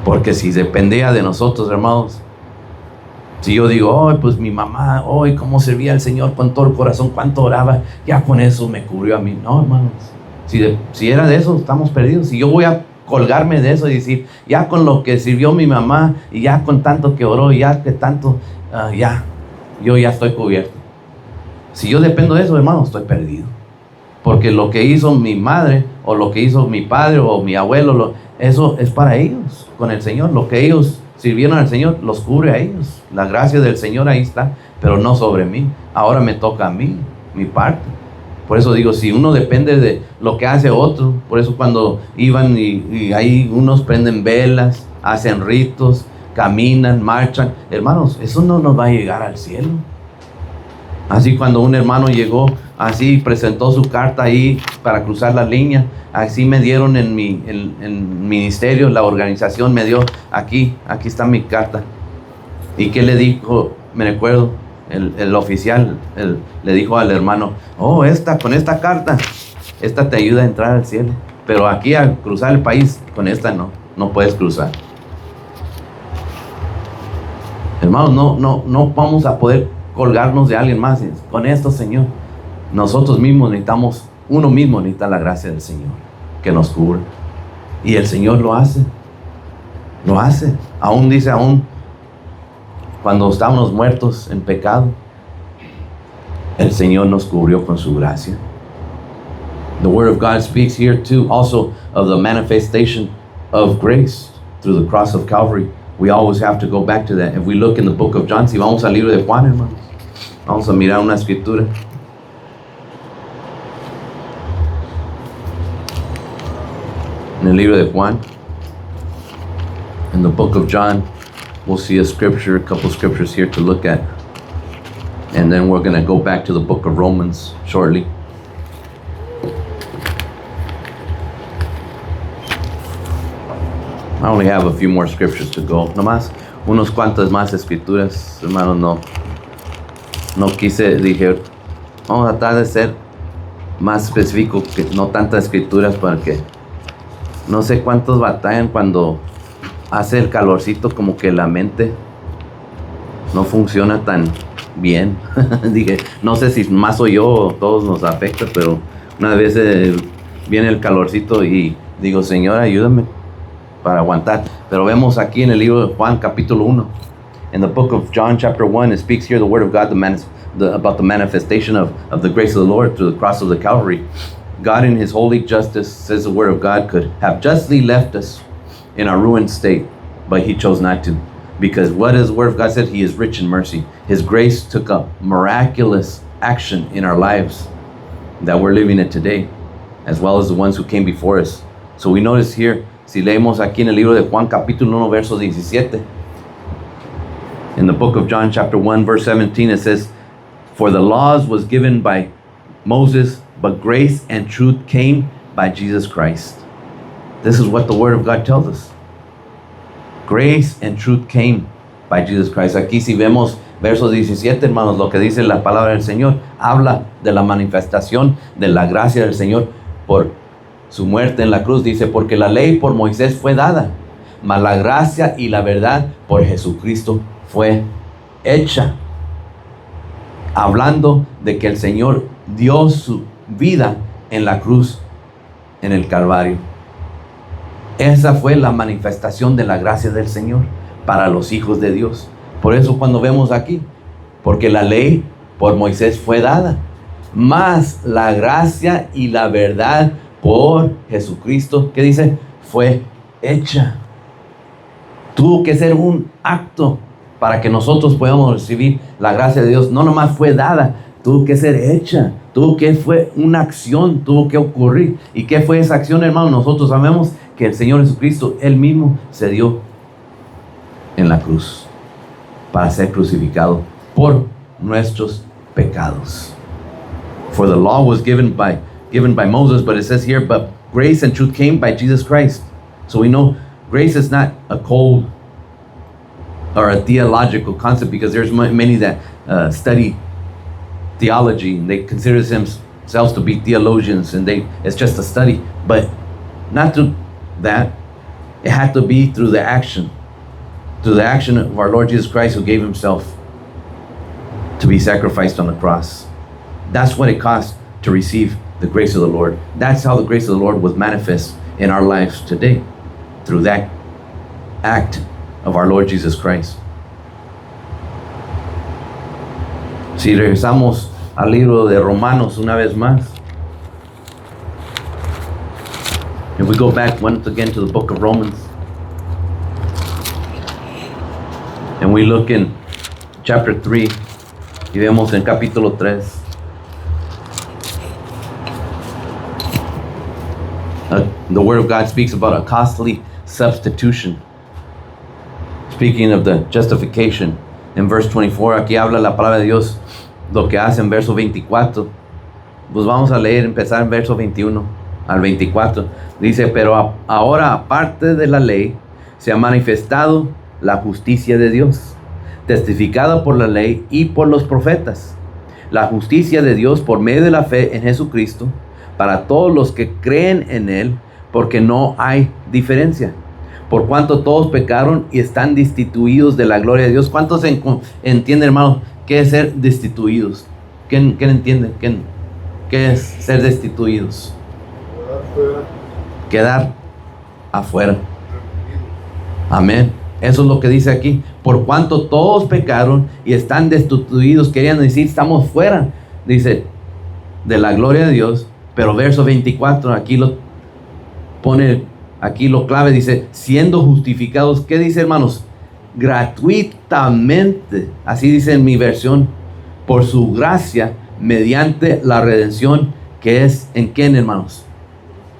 Porque si dependía de nosotros, hermanos, si yo digo, pues mi mamá, cómo servía al Señor con todo el corazón, cuánto oraba, ya con eso me cubrió a mí. No, hermanos, si era de eso, estamos perdidos. Si yo voy a colgarme de eso y decir, ya con lo que sirvió mi mamá, y ya con tanto que oró, y ya que tanto, yo ya estoy cubierto. Si yo dependo de eso, hermanos, estoy perdido. Porque lo que hizo mi madre, o lo que hizo mi padre, o mi abuelo, eso es para ellos, con el Señor. Lo que ellos sirvieron al Señor, los cubre a ellos. La gracia del Señor ahí está, pero no sobre mí. Ahora me toca a mí, mi parte. Por eso digo, si uno depende de lo que hace otro, por eso cuando iban y ahí unos prenden velas, hacen ritos, caminan, marchan. Hermanos, eso no nos va a llegar al cielo. Así cuando un hermano llegó, así presentó su carta ahí para cruzar la línea, así me dieron en mi ministerio, la organización me dio, aquí está mi carta. ¿Y qué le dijo? Me recuerdo, el oficial le dijo al hermano, con esta carta, esta te ayuda a entrar al cielo, pero aquí a cruzar el país, con esta no puedes cruzar. Hermanos, no vamos a poder colgarnos de alguien más. Con esto, Señor, nosotros mismos necesitamos, uno mismo necesita la gracia del Señor que nos cubre. Y el Señor lo hace. Aún dice, cuando estábamos muertos en pecado, el Señor nos cubrió con su gracia. The Word of God speaks here too also of the manifestation of grace through the cross of Calvary. We always have to go back to that. If we look in the book of John, si vamos al libro de Juan, hermanos, vamos a mirar una escritura. En el libro de Juan, in the book of John, we'll see a couple scriptures here to look at. And then we're going to go back to the book of Romans shortly. I only have a few more scriptures to go. Nomás unos cuantas más escrituras, hermanos, dije, vamos a tratar de ser más específico, que no tantas escrituras, porque no sé cuántos batallan cuando hace el calorcito, como que la mente no funciona tan bien. Dije, no sé si más soy yo o todos nos afecta, pero una vez viene el calorcito y digo, Señor, ayúdame para aguantar. Pero vemos aquí en el libro de Juan, capítulo 1. In the book of John, chapter 1, it speaks here the word of God about the manifestation of the grace of the Lord through the cross of the Calvary. God in his holy justice, says the word of God, could have justly left us in our ruined state, but he chose not to. Because what is the word of God said? He is rich in mercy. His grace took up miraculous action in our lives that we're living it today, as well as the ones who came before us. So we notice here, si leemos aquí en el libro de Juan capítulo 1 verso 17, in the book of John chapter 1 verse 17, it says, for the laws was given by Moses, but grace and truth came by Jesus Christ. This is what the word of God tells us. Grace and truth came by Jesus Christ. Aquí si vemos verso 17, hermanos, lo que dice la palabra del Señor, habla de la manifestación de la gracia del Señor por su muerte en la cruz. Dice, porque la ley por Moisés fue dada, mas la gracia y la verdad por Jesucristo fue hecha. Hablando de que el Señor dio su vida en la cruz, en el Calvario. Esa fue la manifestación de la gracia del Señor para los hijos de Dios. Por eso cuando vemos aquí, porque la ley por Moisés fue dada, mas la gracia y la verdad por Jesucristo, ¿qué dice? Fue hecha. Tuvo que ser un acto para que nosotros podamos recibir la gracia de Dios. No nomás fue dada, tuvo que ser hecha. Fue una acción, tuvo que ocurrir. ¿Y qué fue esa acción, hermano? Nosotros sabemos que el Señor Jesucristo, Él mismo se dio en la cruz para ser crucificado por nuestros pecados. For the law was given by Moses, but it says here, but grace and truth came by Jesus Christ. So we know grace is not a cold or a theological concept, because there's many that study theology and they consider themselves to be theologians, and it's just a study, but not through that. It had to be through the action of our Lord Jesus Christ, who gave himself to be sacrificed on the cross. That's what it cost to receive the grace of the Lord. That's how the grace of the Lord was manifest in our lives today, through that act of our Lord Jesus Christ. Si regresamos al libro de Romanos una vez más, if we go back once again to the book of Romans, and we look in chapter 3, y vemos en capítulo 3, the Word of God speaks about a costly substitution. Speaking of the justification, in verse 24, aquí habla la palabra de Dios, lo que hace en verso 24. Pues vamos a leer, empezar en verso 21 al 24. Dice, pero ahora aparte de la ley, se ha manifestado la justicia de Dios, testificada por la ley y por los profetas. La justicia de Dios por medio de la fe en Jesucristo, para todos los que creen en Él, porque no hay diferencia. Por cuanto todos pecaron y están destituidos de la gloria de Dios. ¿Cuántos entienden, hermano, qué es ser destituidos? ¿Quién entiende? ¿Qué es ser destituidos? Quedar afuera. Amén. Eso es lo que dice aquí. Por cuanto todos pecaron y están destituidos, querían decir, estamos fuera, dice, de la gloria de Dios. Pero verso 24, aquí lo pone, aquí lo clave, dice, siendo justificados, ¿qué dice, hermanos? Gratuitamente, así dice en mi versión, por su gracia, mediante la redención que es, ¿en quién, hermanos?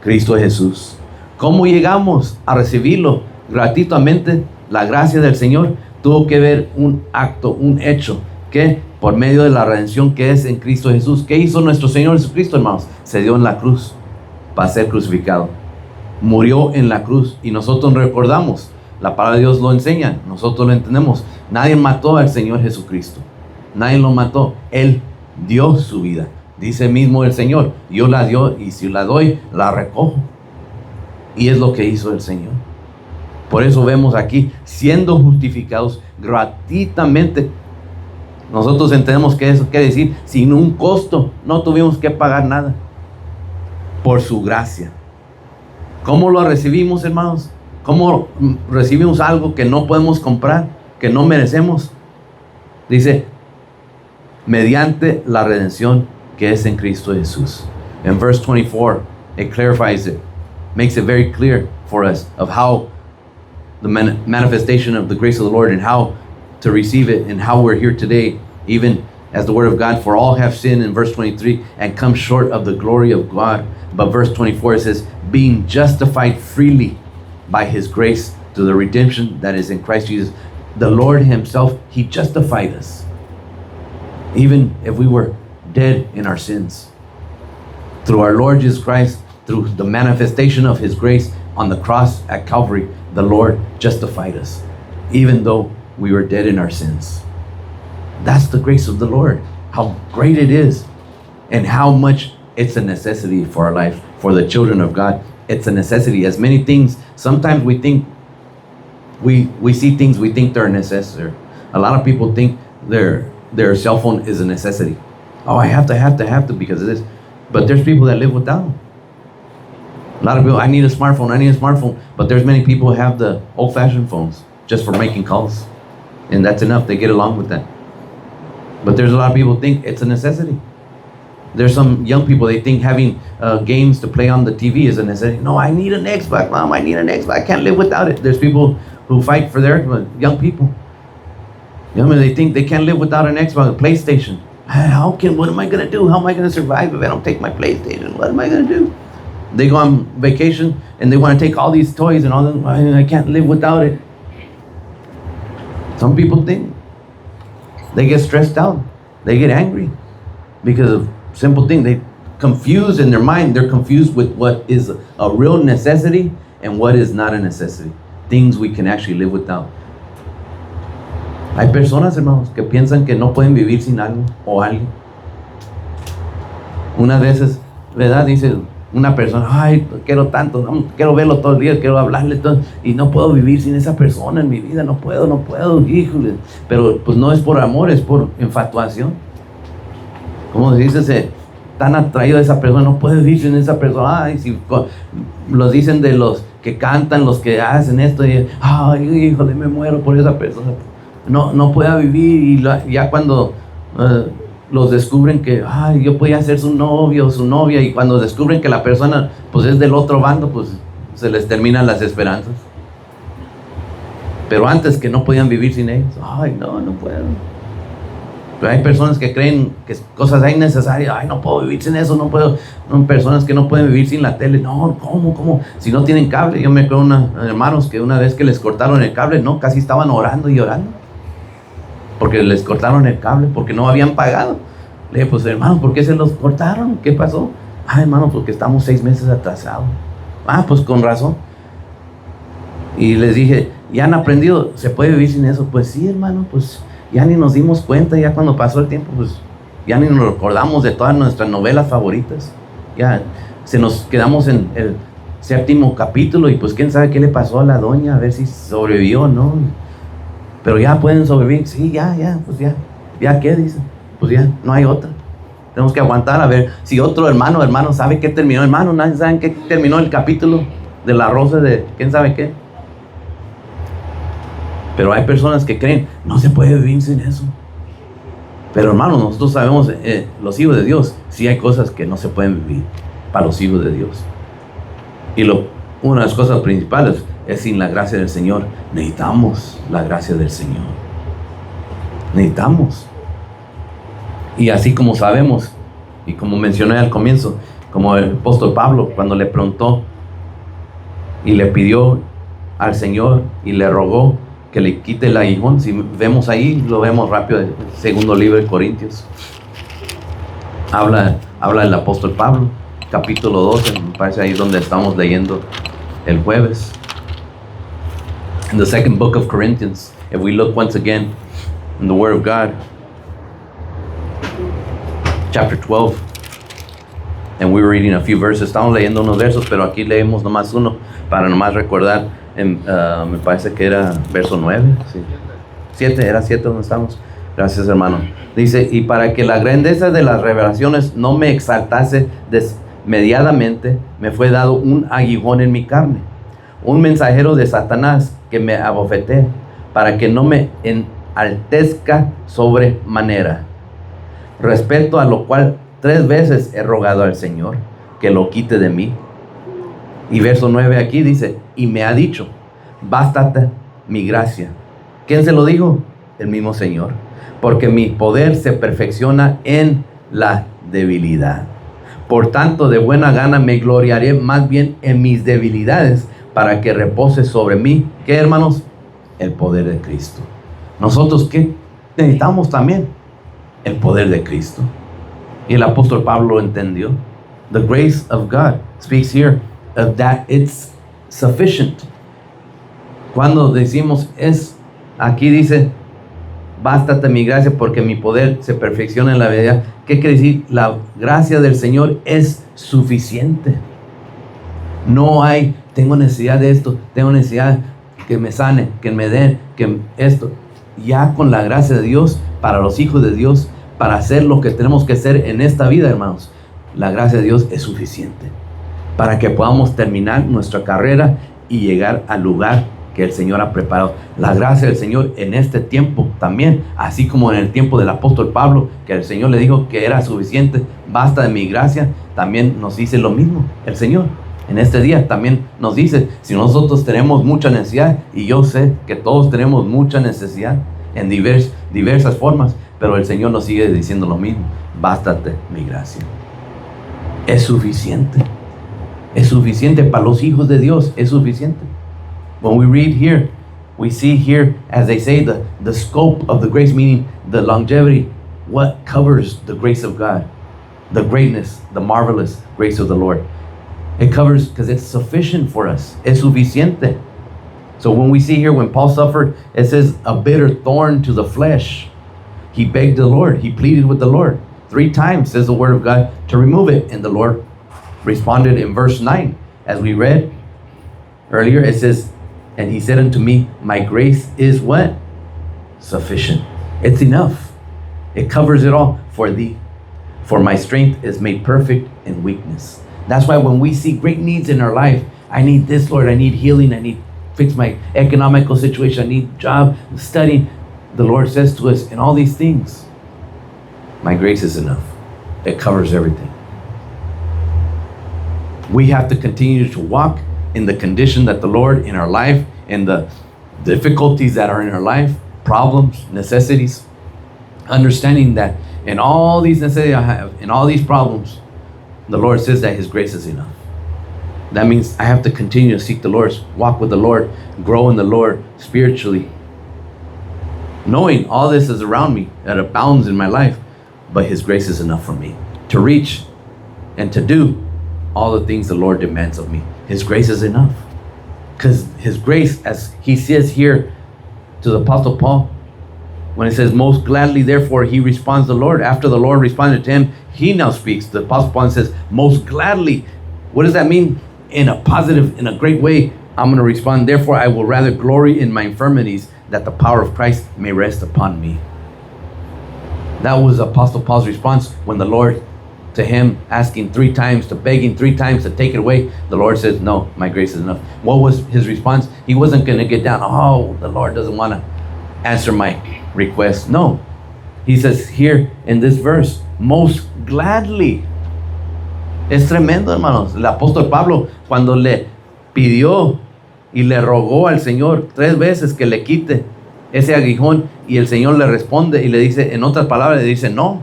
Cristo Jesús. ¿Cómo llegamos a recibirlo? Gratuitamente. La gracia del Señor tuvo que ver un acto, un hecho, que por medio de la redención que es en Cristo Jesús. ¿Qué hizo nuestro Señor Jesucristo, hermanos? Se dio en la cruz para ser crucificado. Murió en la cruz y nosotros recordamos. La palabra de Dios lo enseña, nosotros lo entendemos. Nadie mató al Señor Jesucristo. Nadie lo mató. Él dio su vida. Dice mismo el Señor, yo la dio y si la doy, la recojo. Y es lo que hizo el Señor. Por eso vemos aquí, siendo justificados gratuitamente. Nosotros entendemos que eso quiere decir, sin un costo, no tuvimos que pagar nada. Por su gracia. ¿Cómo lo recibimos, hermanos? ¿Cómo recibimos algo que no podemos comprar, que no merecemos? Dice, mediante la redención que es en Cristo Jesús. In verse 24, it clarifies it, makes it very clear for us of how the manifestation of the grace of the Lord and how to receive it and how we're here today, even as the word of God, for all have sinned in verse 23 and come short of the glory of God. But verse 24 it says, being justified freely by his grace to the redemption that is in Christ Jesus. The Lord himself, he justified us. Even if we were dead in our sins. Through our Lord Jesus Christ, through the manifestation of his grace on the cross at Calvary, the Lord justified us, even though we were dead in our sins. That's the grace of the Lord. How great it is, and how much it's a necessity for our life, for the children of God. It's a necessity. As many things, sometimes we think, we see things we think they're necessary. A lot of people think their cell phone is a necessity. Oh, I have to because of this. But there's people that live without. A lot of people, I need a smartphone. But there's many people who have the old-fashioned phones just for making calls. And that's enough. They get along with that. But there's a lot of people who think it's a necessity. There's some young people, they think having games to play on the TV is a necessity. No, I need an Xbox, Mom. I need an Xbox. I can't live without it. There's people who fight for their young people. You know, they think they can't live without an Xbox, a PlayStation. What am I going to do? How am I going to survive if I don't take my PlayStation? What am I going to do? They go on vacation and they want to take all these toys and all them. I can't live without it. Some people think. They get stressed out. They get angry because of simple things. They confuse in their mind. They're confused with what is a real necessity and what is not a necessity. Things we can actually live without. Hay personas, hermanos, que piensan que no pueden vivir sin algo o alguien. Una de esas, ¿verdad? Dice una persona, ay, quiero tanto, quiero verlo todo el día, quiero hablarle todo, y no puedo vivir sin esa persona en mi vida, no puedo, híjole. Pero pues no es por amor, es por infatuación. Como dice, tan atraído a esa persona, no puedo vivir sin esa persona. Ay, si los dicen de los que cantan, los que hacen esto, y, ay, híjole, me muero por esa persona. No pueda vivir, y ya cuando los descubren que yo podía ser su novio o su novia, y cuando descubren que la persona pues es del otro bando, pues se les terminan las esperanzas. Pero antes que no podían vivir sin ellos, no puedo. Pero hay personas que creen que cosas hay necesarias. Ay, no puedo vivir sin eso, no puedo. No, personas que no pueden vivir sin la tele. No, ¿cómo? Si no tienen cable. Yo me acuerdo hermanos que una vez que les cortaron el cable, no, casi estaban orando y llorando. Porque les cortaron el cable, porque no habían pagado. Le dije, pues hermano, ¿por qué se los cortaron? ¿Qué pasó? Ah, hermano, porque estamos 6 meses atrasados. Ah, pues con razón. Y les dije, ¿ya han aprendido? ¿Se puede vivir sin eso? Pues sí, hermano, pues ya ni nos dimos cuenta, ya cuando pasó el tiempo, pues ya ni nos recordamos de todas nuestras novelas favoritas. Ya se nos quedamos en el 7º capítulo y pues quién sabe qué le pasó a la doña, a ver si sobrevivió o no. Pero ya pueden sobrevivir, sí, pues ya qué, dicen, pues ya, no hay otra. Tenemos que aguantar a ver si otro hermano sabe qué terminó, hermano, nadie sabe qué terminó el capítulo de la rosa de quién sabe qué. Pero hay personas que creen, no se puede vivir sin eso. Pero hermanos, nosotros sabemos, los hijos de Dios, sí hay cosas que no se pueden vivir para los hijos de Dios. Y una de las cosas principales es sin la gracia del Señor. Necesitamos la gracia del Señor. Necesitamos. Y así como sabemos, y como mencioné al comienzo, como el apóstol Pablo, cuando le preguntó y le pidió al Señor y le rogó que le quite el aguijón. Si vemos ahí, lo vemos rápido, el 2 libro de Corintios. Habla el apóstol Pablo, capítulo 12, me parece ahí donde estamos leyendo el jueves. In the 2nd book of Corinthians, if we look once again in the Word of God, chapter 12, and we were reading a few verses. Estamos leyendo unos versos, pero aquí leemos nomás uno para nomás recordar. Me parece que era verso 9, sí. 7, era 7 donde estamos. Gracias, hermano. Dice, y para que la grandeza de las revelaciones no me exaltase desmedidamente, me fue dado un aguijón en mi carne, un mensajero de Satanás que me abofeté, para que no me enaltezca sobremanera. Respecto a lo cual 3 veces he rogado al Señor que lo quite de mí. Y verso 9 aquí dice, y me ha dicho, bástate mi gracia. ¿Quién se lo dijo? El mismo Señor. Porque mi poder se perfecciona en la debilidad. Por tanto, de buena gana me gloriaré más bien en mis debilidades, para que repose sobre mí, ¿qué, hermanos? El poder de Cristo. Nosotros, ¿qué necesitamos también? El poder de Cristo. Y el apóstol Pablo lo entendió. The grace of God speaks here of that it's sufficient. Cuando decimos aquí dice, bástate mi gracia porque mi poder se perfecciona en la debilidad. ¿Qué quiere decir? La gracia del Señor es suficiente. No hay, tengo necesidad de esto, tengo necesidad que me sane, que me den, que esto. Ya con la gracia de Dios, para los hijos de Dios, para hacer lo que tenemos que hacer en esta vida, hermanos, la gracia de Dios es suficiente para que podamos terminar nuestra carrera y llegar al lugar que el Señor ha preparado. La gracia del Señor en este tiempo también, así como en el tiempo del apóstol Pablo, que el Señor le dijo que era suficiente, basta de mi gracia, también nos dice lo mismo el Señor. En este día también nos dice, si nosotros tenemos mucha necesidad, y yo sé que todos tenemos mucha necesidad en diversas formas, pero el Señor nos sigue diciendo lo mismo, bástate mi gracia. Es suficiente para los hijos de Dios, es suficiente. When we read here, we see here, as they say, the scope of the grace, meaning the longevity, what covers the grace of God, the greatness, the marvelous grace of the Lord. It covers, because it's sufficient for us. Es suficiente. So when we see here, when Paul suffered, it says, a bitter thorn to the flesh. He begged the Lord. He pleaded with the Lord. 3 times, says the word of God, to remove it. And the Lord responded in verse 9. As we read earlier, it says, and he said unto me, my grace is what? Sufficient. It's enough. It covers it all for thee. For my strength is made perfect in weakness. That's why when we see great needs in our life, I need this, Lord, I need healing, I need fix my economical situation, I need job, study. The Lord says to us in all these things, my grace is enough. It covers everything. We have to continue to walk in the condition that the Lord in our life, in the difficulties that are in our life, problems, necessities, Understanding that in all these necessities I have, in all these problems, the Lord says that His grace is enough. That means I have to continue to seek the Lord, walk with the Lord, grow in the Lord spiritually. Knowing all this is around me, that abounds in my life, but His grace is enough for me to reach and to do all the things the Lord demands of me. His grace is enough. Because His grace, as He says here to the Apostle Paul, when it says, most gladly, therefore, he responds to the Lord. After the Lord responded to him, he now speaks. The Apostle Paul says, most gladly. What does that mean? In a positive, in a great way, I'm going to respond. Therefore, I will rather glory in my infirmities, that the power of Christ may rest upon me. That was Apostle Paul's response when the Lord, to him, asking 3 times, to begging 3 times to take it away. The Lord says, no, my grace is enough. What was his response? He wasn't going to get down. Oh, the Lord doesn't want to answer my request. No. He says here in this verse, most gladly. Es tremendo, hermanos. El apóstol Pablo, cuando le pidió y le rogó al Señor 3 veces que le quite ese aguijón, y el Señor le responde y le dice, en otras palabras, le dice no.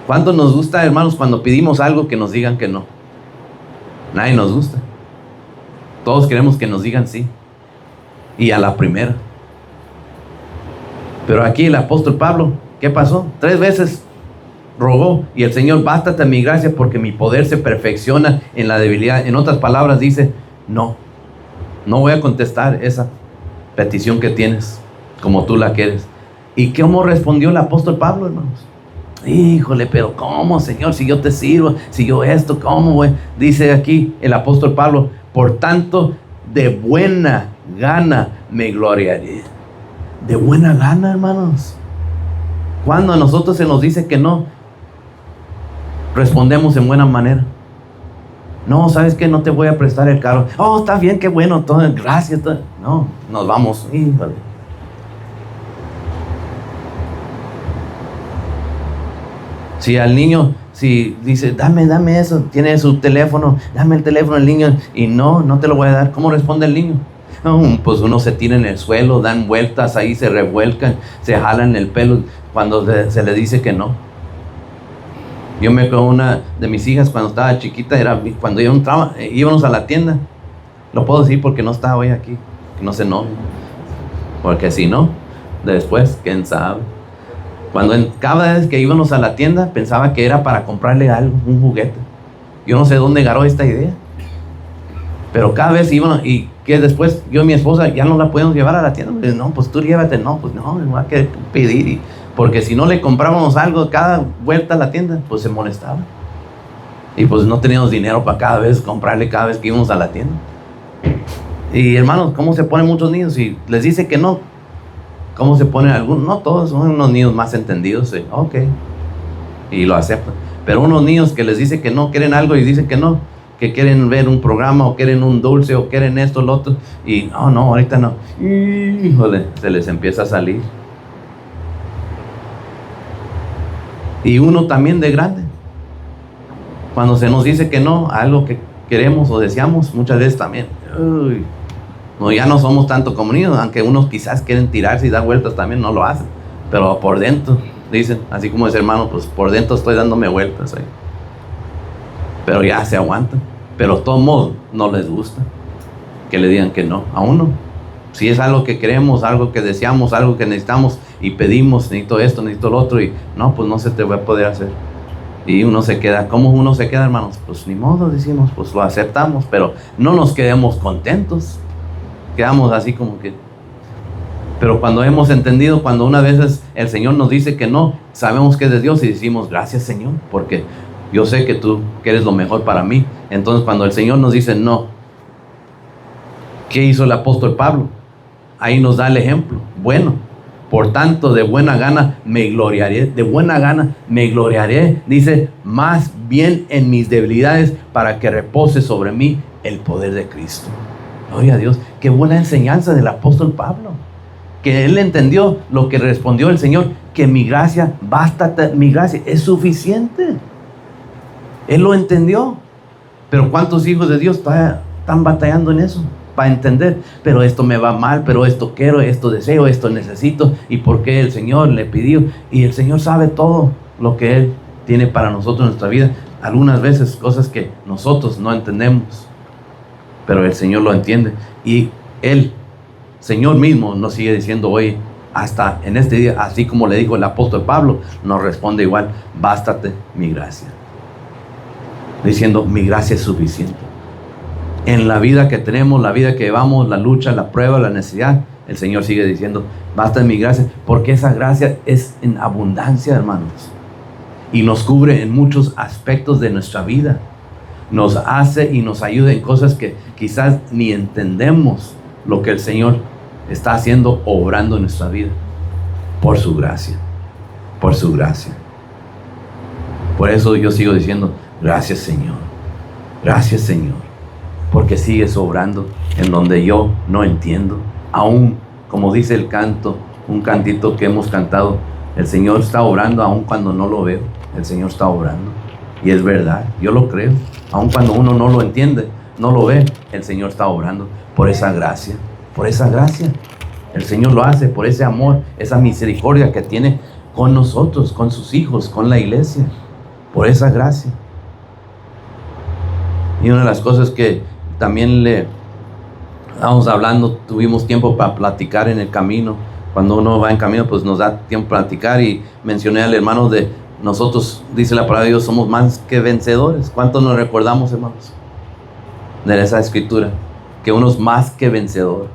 ¿Cuánto nos gusta, hermanos, cuando pedimos algo que nos digan que no? Nadie nos gusta. Todos queremos que nos digan sí, y a la primera. Pero aquí el apóstol Pablo, ¿qué pasó? 3 veces rogó, y el Señor, bástate mi gracia, porque mi poder se perfecciona en la debilidad. En otras palabras dice, no voy a contestar esa petición que tienes como tú la quieres. ¿Y cómo respondió el apóstol Pablo, hermanos? Híjole, pero ¿cómo, Señor? Si yo te sirvo, si yo esto, ¿cómo, güey? Dice aquí el apóstol Pablo, por tanto, de buena gana me gloriaré. De buena gana, hermanos. Cuando a nosotros se nos dice que no, respondemos en buena manera. No, ¿sabes qué? No te voy a prestar el carro. Oh, está bien, qué bueno, todo, gracias. Todo. No, nos vamos. Híjole. Si al niño, si dice, dame eso, tiene su teléfono, dame el teléfono del niño, y no te lo voy a dar, ¿cómo responde el niño? Pues uno se tira en el suelo, dan vueltas ahí, se revuelcan, se jalan el pelo cuando se le dice que no. Yo me acuerdo, una de mis hijas cuando estaba chiquita, era cuando íbamos a la tienda. Lo puedo decir porque no estaba hoy aquí, que no se enoje, porque si no, después, quién sabe. Cada vez que íbamos a la tienda, pensaba que era para comprarle algo, un juguete. Yo no sé dónde agarró esta idea, pero cada vez íbamos, y que después yo y mi esposa ya no la podemos llevar a la tienda. No, pues tú llévate. No, pues no, me voy a querer pedir, porque si no le comprábamos algo cada vuelta a la tienda, pues se molestaba, y pues no teníamos dinero para cada vez comprarle cada vez que íbamos a la tienda. Y hermanos, ¿cómo se ponen muchos niños? Si les dice que no, ¿cómo se ponen algunos? No todos, son unos niños más entendidos, ok, y lo aceptan. Pero unos niños que les dice que no, quieren algo y dicen que no, que quieren ver un programa, o quieren un dulce, o quieren esto, lo otro, y no, ahorita no. Híjole, se les empieza a salir. Y uno también de grande, cuando se nos dice que no a algo que queremos o deseamos, muchas veces también, no, ya no somos tanto como niños, aunque unos quizás quieren tirarse y dar vueltas, también no lo hacen, pero por dentro dicen, así como ese hermano, pues por dentro estoy dándome vueltas ahí. Pero ya se aguantan, pero de todos modos no les gusta que le digan que no a uno. Si es algo que queremos, algo que deseamos, algo que necesitamos, y pedimos, necesito esto, necesito lo otro, y no, pues no se te va a poder hacer. Y uno se queda, ¿cómo uno se queda, hermanos? Pues ni modo, decimos, pues lo aceptamos, pero no nos quedemos contentos. Quedamos así como que... Pero cuando hemos entendido, cuando una vez el Señor nos dice que no, sabemos que es de Dios, y decimos, gracias, Señor, porque yo sé que tú quieres lo mejor para mí. Entonces cuando el Señor nos dice no, ¿qué hizo el apóstol Pablo? Ahí nos da el ejemplo. Bueno, por tanto, de buena gana me gloriaré. De buena gana me gloriaré. Dice, más bien en mis debilidades, para que repose sobre mí el poder de Cristo. Gloria a Dios. Qué buena enseñanza del apóstol Pablo. Que él entendió lo que respondió el Señor, que mi gracia, bástate, mi gracia es suficiente. Él lo entendió. Pero ¿cuántos hijos de Dios están batallando en eso? para entender, pero esto me va mal, pero esto quiero, esto deseo, esto necesito, y por qué el Señor le pidió. Y el Señor sabe todo lo que Él tiene para nosotros en nuestra vida. Algunas veces cosas que nosotros no entendemos, pero el Señor lo entiende. Y el Señor mismo nos sigue diciendo hoy, hasta en este día, así como le dijo el apóstol Pablo, nos responde igual: bástate mi gracia. Diciendo, mi gracia es suficiente. En la vida que tenemos, la vida que llevamos, la lucha, la prueba, la necesidad, el Señor sigue diciendo, basta mi gracia, porque esa gracia es en abundancia, hermanos, y nos cubre en muchos aspectos de nuestra vida. Nos hace y nos ayuda en cosas que quizás ni entendemos lo que el Señor está haciendo, obrando en nuestra vida, por su gracia, por su gracia. Por eso yo sigo diciendo, gracias Señor, gracias Señor, porque sigues obrando en donde yo no entiendo. Aún, como dice el canto, un cantito que hemos cantado, el Señor está obrando aún cuando no lo veo. El Señor está obrando, y es verdad, yo lo creo. Aún cuando uno no lo entiende, no lo ve, el Señor está obrando por esa gracia, por esa gracia. El Señor lo hace por ese amor, esa misericordia que tiene con nosotros, con sus hijos, con la iglesia, por esa gracia. Y una de las cosas que también le estábamos hablando, tuvimos tiempo para platicar en el camino. Cuando uno va en camino, pues nos da tiempo para platicar, y mencioné al hermano de nosotros, dice la palabra de Dios, somos más que vencedores. ¿Cuántos nos recordamos, hermanos, de esa escritura? Que uno es más que vencedor.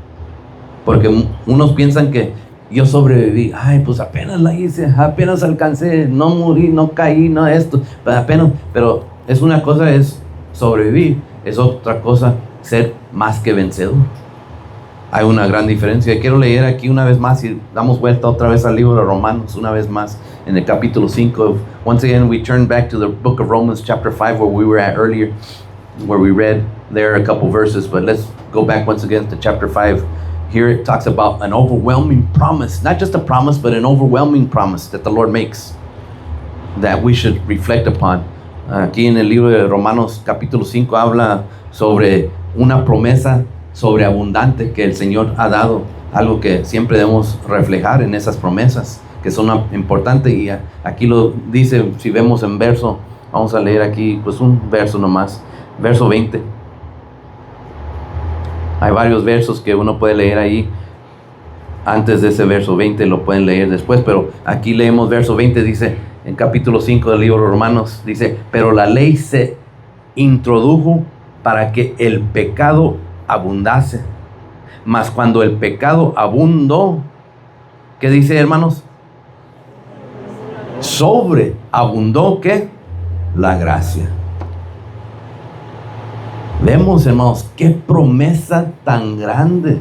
Porque unos piensan que yo sobreviví. Ay, pues apenas la hice, apenas alcancé, no morí, no caí, no esto, apenas. Pero es una cosa es sobrevivir, es otra cosa ser más que vencedor. Hay una gran diferencia. Quiero leer aquí una vez más y damos vuelta otra vez al libro de Romanos, una vez más, en el capítulo 5. Once again, we turn back to the book of Romans, chapter 5, where we were at earlier, where we read there a couple verses. But let's go back once again to chapter 5. Here it talks about an overwhelming promise, not just a promise, but an overwhelming promise that the Lord makes, that we should reflect upon. Aquí en el libro de Romanos, capítulo 5, habla sobre una promesa sobreabundante que el Señor ha dado, algo que siempre debemos reflejar en esas promesas que son importantes. Y aquí lo dice, si vemos en verso, vamos a leer aquí pues un verso nomás, verso 20. Hay varios versos que uno puede leer ahí antes de ese verso 20, lo pueden leer después, pero aquí leemos verso 20, dice en capítulo 5 del libro de Romanos, dice, pero la ley se introdujo para que el pecado abundase, mas cuando el pecado abundó, ¿qué dice, hermanos? Sobreabundó, ¿qué? La gracia. Vemos, hermanos, qué promesa tan grande,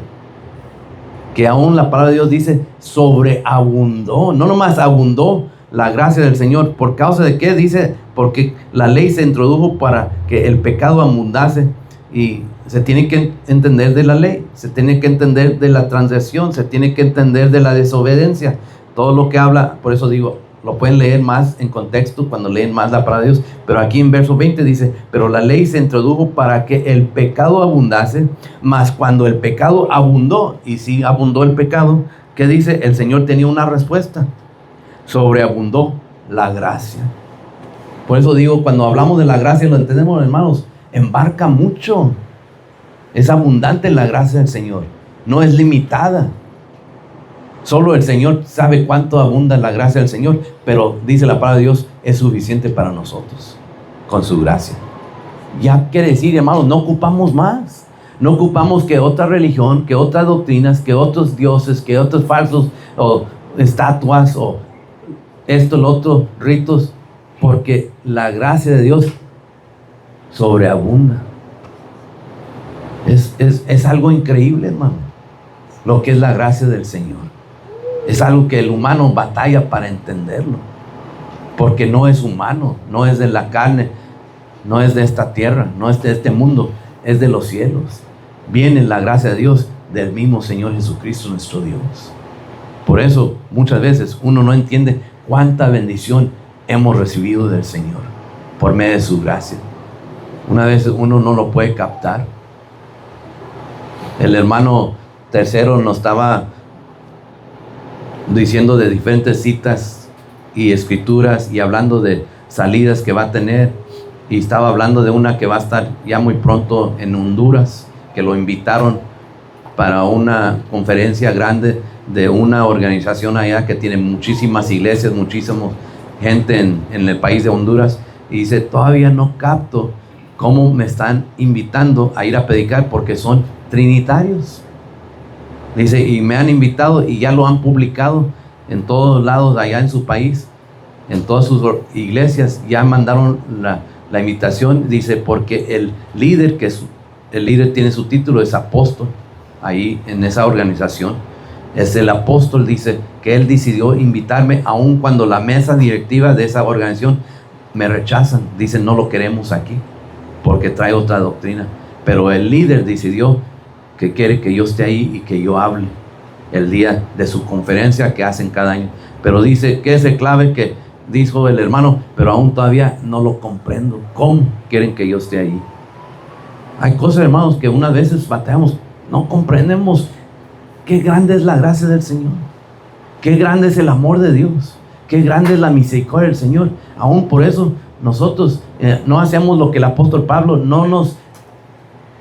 que aún la palabra de Dios dice sobreabundó. No nomás abundó la gracia del Señor. ¿Por causa de qué? Dice, porque la ley se introdujo para que el pecado abundase. Y se tiene que entender de la ley, se tiene que entender de la transgresión, se tiene que entender de la desobediencia. Todo lo que habla, por eso digo, lo pueden leer más en contexto cuando leen más la palabra de Dios. Pero aquí en verso 20 dice, pero la ley se introdujo para que el pecado abundase, mas cuando el pecado abundó, y si abundó el pecado, ¿qué dice? El Señor tenía una respuesta: sobreabundó la gracia. Por eso digo, cuando hablamos de la gracia, lo entendemos, hermanos, embarca mucho. Es abundante la gracia del Señor, no es limitada. Solo el Señor sabe cuánto abunda la gracia del Señor, pero dice la palabra de Dios, es suficiente para nosotros, con su gracia. Ya quiere decir, hermanos, no ocupamos más. No ocupamos que otra religión, que otras doctrinas, que otros dioses, que otros falsos o estatuas o esto, lo otro, ritos, porque la gracia de Dios sobreabunda. Es algo increíble, hermano, lo que es la gracia del Señor. Es algo que el humano batalla para entenderlo, porque no es humano, no es de la carne, no es de esta tierra, no es de este mundo, es de los cielos. Viene la gracia de Dios del mismo Señor Jesucristo, nuestro Dios. Por eso muchas veces uno no entiende cuánta bendición hemos recibido del Señor por medio de su gracia. Una vez uno no lo puede captar. El hermano tercero nos estaba diciendo de diferentes citas y escrituras y hablando de salidas que va a tener, y estaba hablando de una que va a estar ya muy pronto en Honduras, que lo invitaron para una conferencia grande de una organización allá que tiene muchísimas iglesias, muchísima gente en el país de Honduras, y dice, todavía no capto cómo me están invitando a ir a predicar porque son trinitarios. Dice, y me han invitado y ya lo han publicado en todos lados allá en su país, en todas sus iglesias, ya mandaron la invitación. Dice, porque el líder tiene su título, es apóstol, ahí en esa organización, es el apóstol. Dice que él decidió invitarme, aun cuando la mesa directiva de esa organización me rechazan, dicen no lo queremos aquí, porque trae otra doctrina, pero el líder decidió que quiere que yo esté ahí y que yo hable el día de su conferencia que hacen cada año. Pero dice que es el clave que dijo el hermano, pero aún todavía no lo comprendo. ¿Cómo quieren que yo esté ahí? Hay cosas, hermanos, que unas veces batallamos, no comprendemos qué grande es la gracia del Señor, qué grande es el amor de Dios, qué grande es la misericordia del Señor. Aún por eso nosotros no hacemos lo que el apóstol Pablo, no nos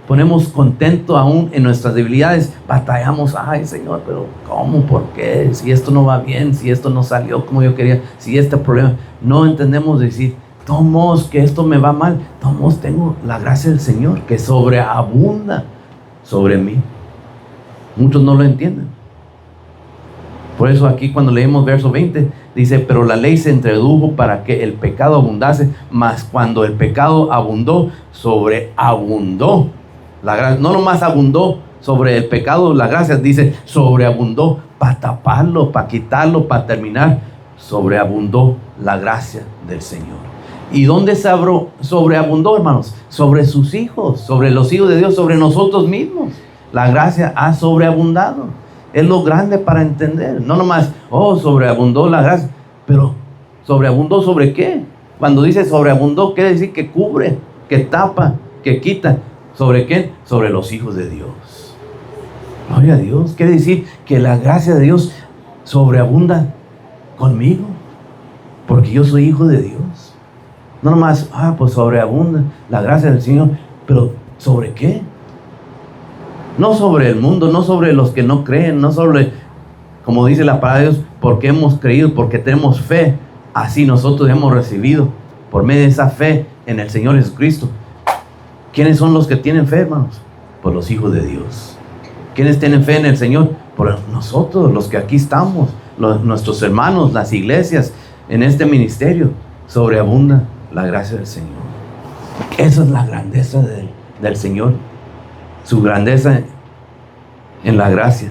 ponemos contentos aún en nuestras debilidades, batallamos, ay Señor, pero ¿cómo? ¿Por qué? Si esto no va bien, si esto no salió como yo quería, si este problema, no entendemos decir, tomos que esto me va mal, tomos tengo la gracia del Señor que sobreabunda sobre mí. Muchos no lo entienden. Por eso aquí cuando leemos verso 20, dice, pero la ley se introdujo para que el pecado abundase, mas cuando el pecado abundó, sobreabundó la gracia. No nomás abundó sobre el pecado, la gracia, dice, sobreabundó para taparlo, para quitarlo, para terminar. Sobreabundó la gracia del Señor. ¿Y dónde sobreabundó, hermanos? Sobre sus hijos, sobre los hijos de Dios, sobre nosotros mismos. La gracia ha sobreabundado. Es lo grande para entender. No nomás, sobreabundó la gracia, pero ¿sobreabundó sobre qué? Cuando dice sobreabundó, quiere decir que cubre, que tapa, que quita. ¿Sobre qué? Sobre los hijos de Dios. Gloria a Dios. Quiere decir que la gracia de Dios sobreabunda conmigo, porque yo soy hijo de Dios. No nomás, pues sobreabunda la gracia del Señor, pero ¿sobre qué? No sobre el mundo, no sobre los que no creen, no sobre, como dice la palabra de Dios, porque hemos creído, porque tenemos fe, así nosotros hemos recibido, por medio de esa fe en el Señor Jesucristo. ¿Quiénes son los que tienen fe, hermanos? Pues los hijos de Dios. ¿Quiénes tienen fe en el Señor? Por nosotros, los que aquí estamos, nuestros hermanos, las iglesias, en este ministerio, sobreabunda la gracia del Señor. Esa es la grandeza del Señor. Su grandeza en la gracia.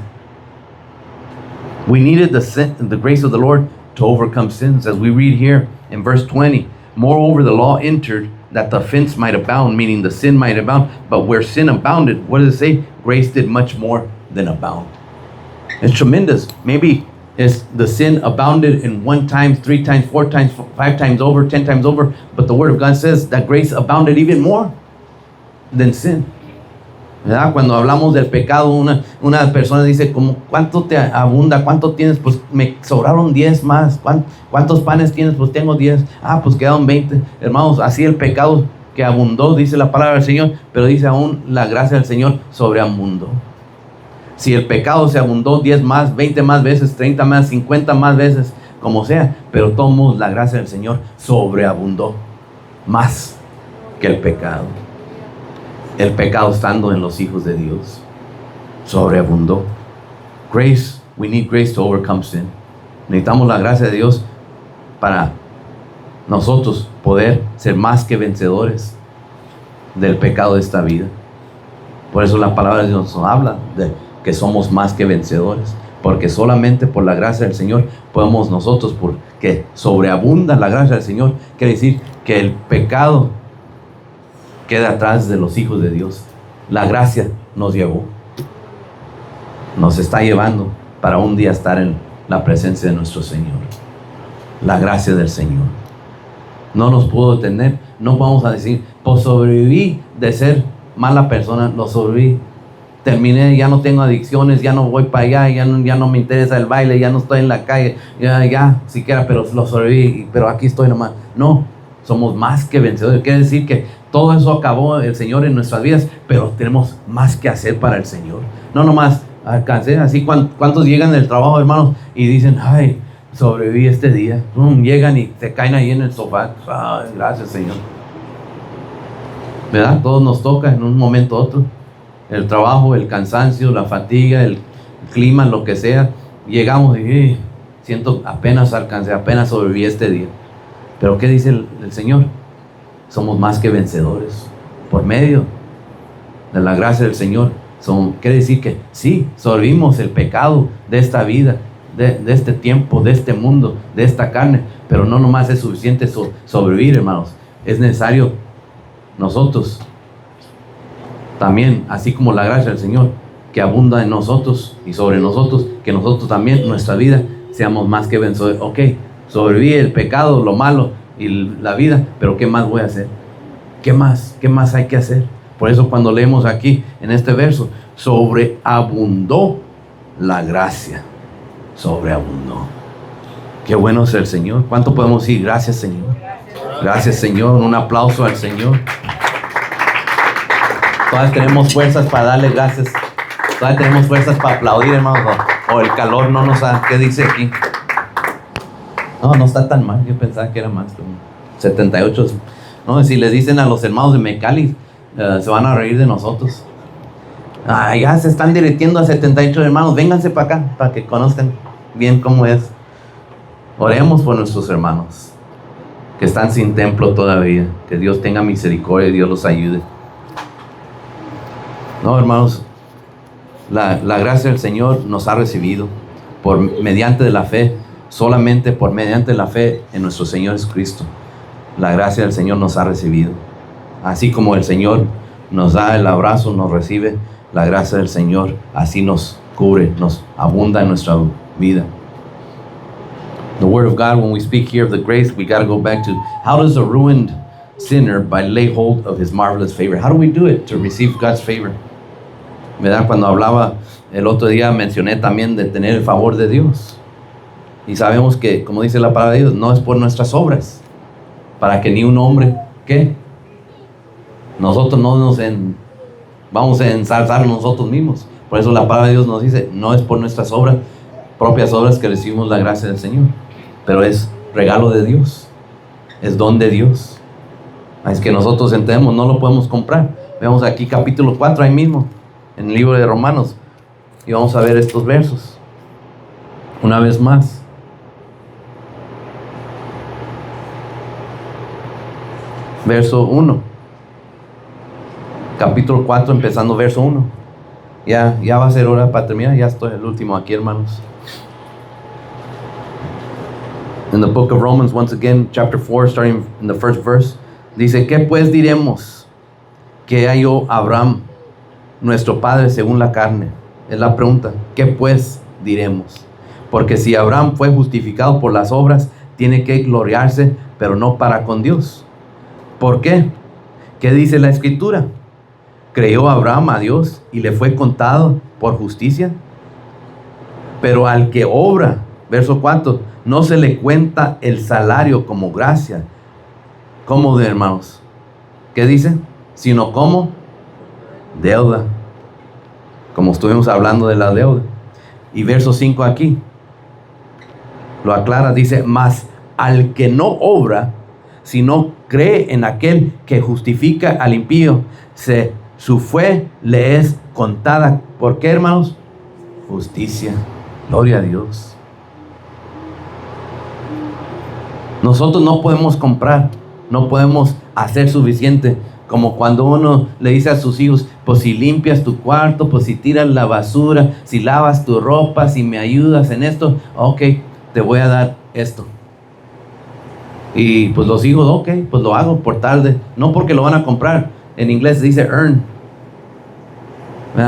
We needed the grace of the Lord to overcome sins, as we read here in verse 20. Moreover, the law entered that the offense might abound, meaning the sin might abound. But where sin abounded, what does it say? Grace did much more than abound. It's tremendous. Maybe it's the sin abounded in 1 time, 3 times, 4 times, 5 times over, 10 times over. But the Word of God says that grace abounded even more than sin. ¿Verdad? Cuando hablamos del pecado, una persona dice, ¿cuánto te abunda? ¿Cuánto tienes? Pues me sobraron 10 más. ¿Cuántos panes tienes? Pues tengo 10. Pues quedaron 20. Hermanos, así el pecado que abundó, dice la palabra del Señor, pero dice aún la gracia del Señor sobreabundó. Si el pecado se abundó 10 más, 20 más veces, 30 más, 50 más veces, como sea, pero todos la gracia del Señor sobreabundó más que el pecado. El pecado estando en los hijos de Dios sobreabundó. Grace, we need grace to overcome sin. Necesitamos la gracia de Dios para nosotros poder ser más que vencedores del pecado de esta vida. Por eso la palabra de Dios nos habla de que somos más que vencedores, porque solamente por la gracia del Señor podemos nosotros, porque sobreabunda la gracia del Señor, quiere decir que el pecado queda atrás de los hijos de Dios. La gracia nos llevó, nos está llevando para un día estar en la presencia de nuestro Señor. La gracia del Señor no nos pudo detener. No vamos a decir, pues sobreviví de ser mala persona, lo sobreviví. terminé, ya no tengo adicciones, ya no voy para allá, ya no me interesa el baile, ya no estoy en la calle, ya siquiera, pero lo sobreviví, pero aquí estoy nomás. No, somos más que vencedores. Quiere decir que todo eso acabó el Señor en nuestras vidas, pero tenemos más que hacer para el Señor. No nomás alcancé, así cuántos llegan del trabajo, hermanos, y dicen, ay, sobreviví este día. Llegan y se caen ahí en el sofá. Ay, gracias, Señor. ¿Verdad? Todos nos toca en un momento u otro. El trabajo, el cansancio, la fatiga, el clima, lo que sea. Llegamos y siento, apenas alcancé, apenas sobreviví este día. Pero ¿qué dice el Señor? Somos más que vencedores por medio de la gracia del Señor. Quiere decir que sí, sobrevivimos el pecado de esta vida, de este tiempo, de este mundo, de esta carne. Pero no nomás es suficiente sobrevivir, hermanos. Es necesario nosotros también, así como la gracia del Señor que abunda en nosotros y sobre nosotros, que nosotros también, nuestra vida, seamos más que vencedores. Ok, sobreviví el pecado, lo malo y la vida, pero ¿qué más voy a hacer? ¿Qué más? ¿Qué más hay que hacer? Por eso cuando leemos aquí en este verso, sobreabundó la gracia, sobreabundó. Qué bueno es el Señor. ¿Cuánto podemos decir gracias, Señor? Gracias, Señor. Un aplauso al Señor. Todas tenemos fuerzas para darle gracias. Todas tenemos fuerzas para aplaudir, hermanos. O el calor no nos da. ¿Qué dice aquí? No está tan mal. Yo pensaba que era más, como 78. No, si les dicen a los hermanos de Mecali, se van a reír de nosotros. Ya se están derritiendo a 78 hermanos. Vénganse para acá, para que conozcan bien cómo es. Oremos por nuestros hermanos que están sin templo todavía. Que Dios tenga misericordia y Dios los ayude. No, hermanos, la gracia del Señor nos ha recibido mediante de la fe, solamente mediante la fe en nuestro Señor Jesucristo. La gracia del Señor nos ha recibido. Así como el Señor nos da el abrazo, nos recibe, la gracia del Señor así nos cubre, nos abunda en nuestra vida. The Word of God, when we speak here of the grace, we got to go back to how does a ruined sinner lay hold of His marvelous favor? How do we do it to receive God's favor? ¿Verdad? Cuando hablaba el otro día mencioné también de tener el favor de Dios. Y sabemos que, como dice la palabra de Dios, no es por nuestras obras, para que ni un hombre, ¿qué? Nosotros no vamos a ensalzar nosotros mismos. Por eso la palabra de Dios nos dice, no es por nuestras obras, propias obras que recibimos la gracia del Señor, pero es regalo de Dios, es don de Dios. Es que nosotros entendemos, no lo podemos comprar. Veamos aquí capítulo 4 ahí mismo, en el libro de Romanos, y vamos a ver estos versos una vez más. Verso 1, capítulo 4, empezando verso 1. Ya va a ser hora para terminar. Ya estoy el último aquí, hermanos. In the book of Romans, once again, chapter 4, starting in the first verse, dice, ¿qué pues diremos que halló Abraham, nuestro padre según la carne? Es la pregunta. ¿Qué pues diremos? Porque si Abraham fue justificado por las obras, tiene que gloriarse, pero no para con Dios. ¿Por qué? ¿Qué dice la Escritura? Creyó Abraham a Dios y le fue contado por justicia. Pero al que obra, verso 4, no se le cuenta el salario como gracia. ¿Cómo, hermanos? ¿Qué dice? Sino como deuda. Como estuvimos hablando de la deuda. Y verso 5 aquí lo aclara, dice, mas al que no obra, sino cree en aquel que justifica al impío, su fe le es contada. ¿Por qué, hermanos? Justicia. Gloria a Dios. Nosotros no podemos comprar, no podemos hacer suficiente. Como cuando uno le dice a sus hijos, pues si limpias tu cuarto, pues si tiras la basura, si lavas tu ropa, si me ayudas en esto, ok, te voy a dar esto. Y pues los hijos, ok, pues lo hago por tarde, no porque lo van a comprar. En inglés se dice earn.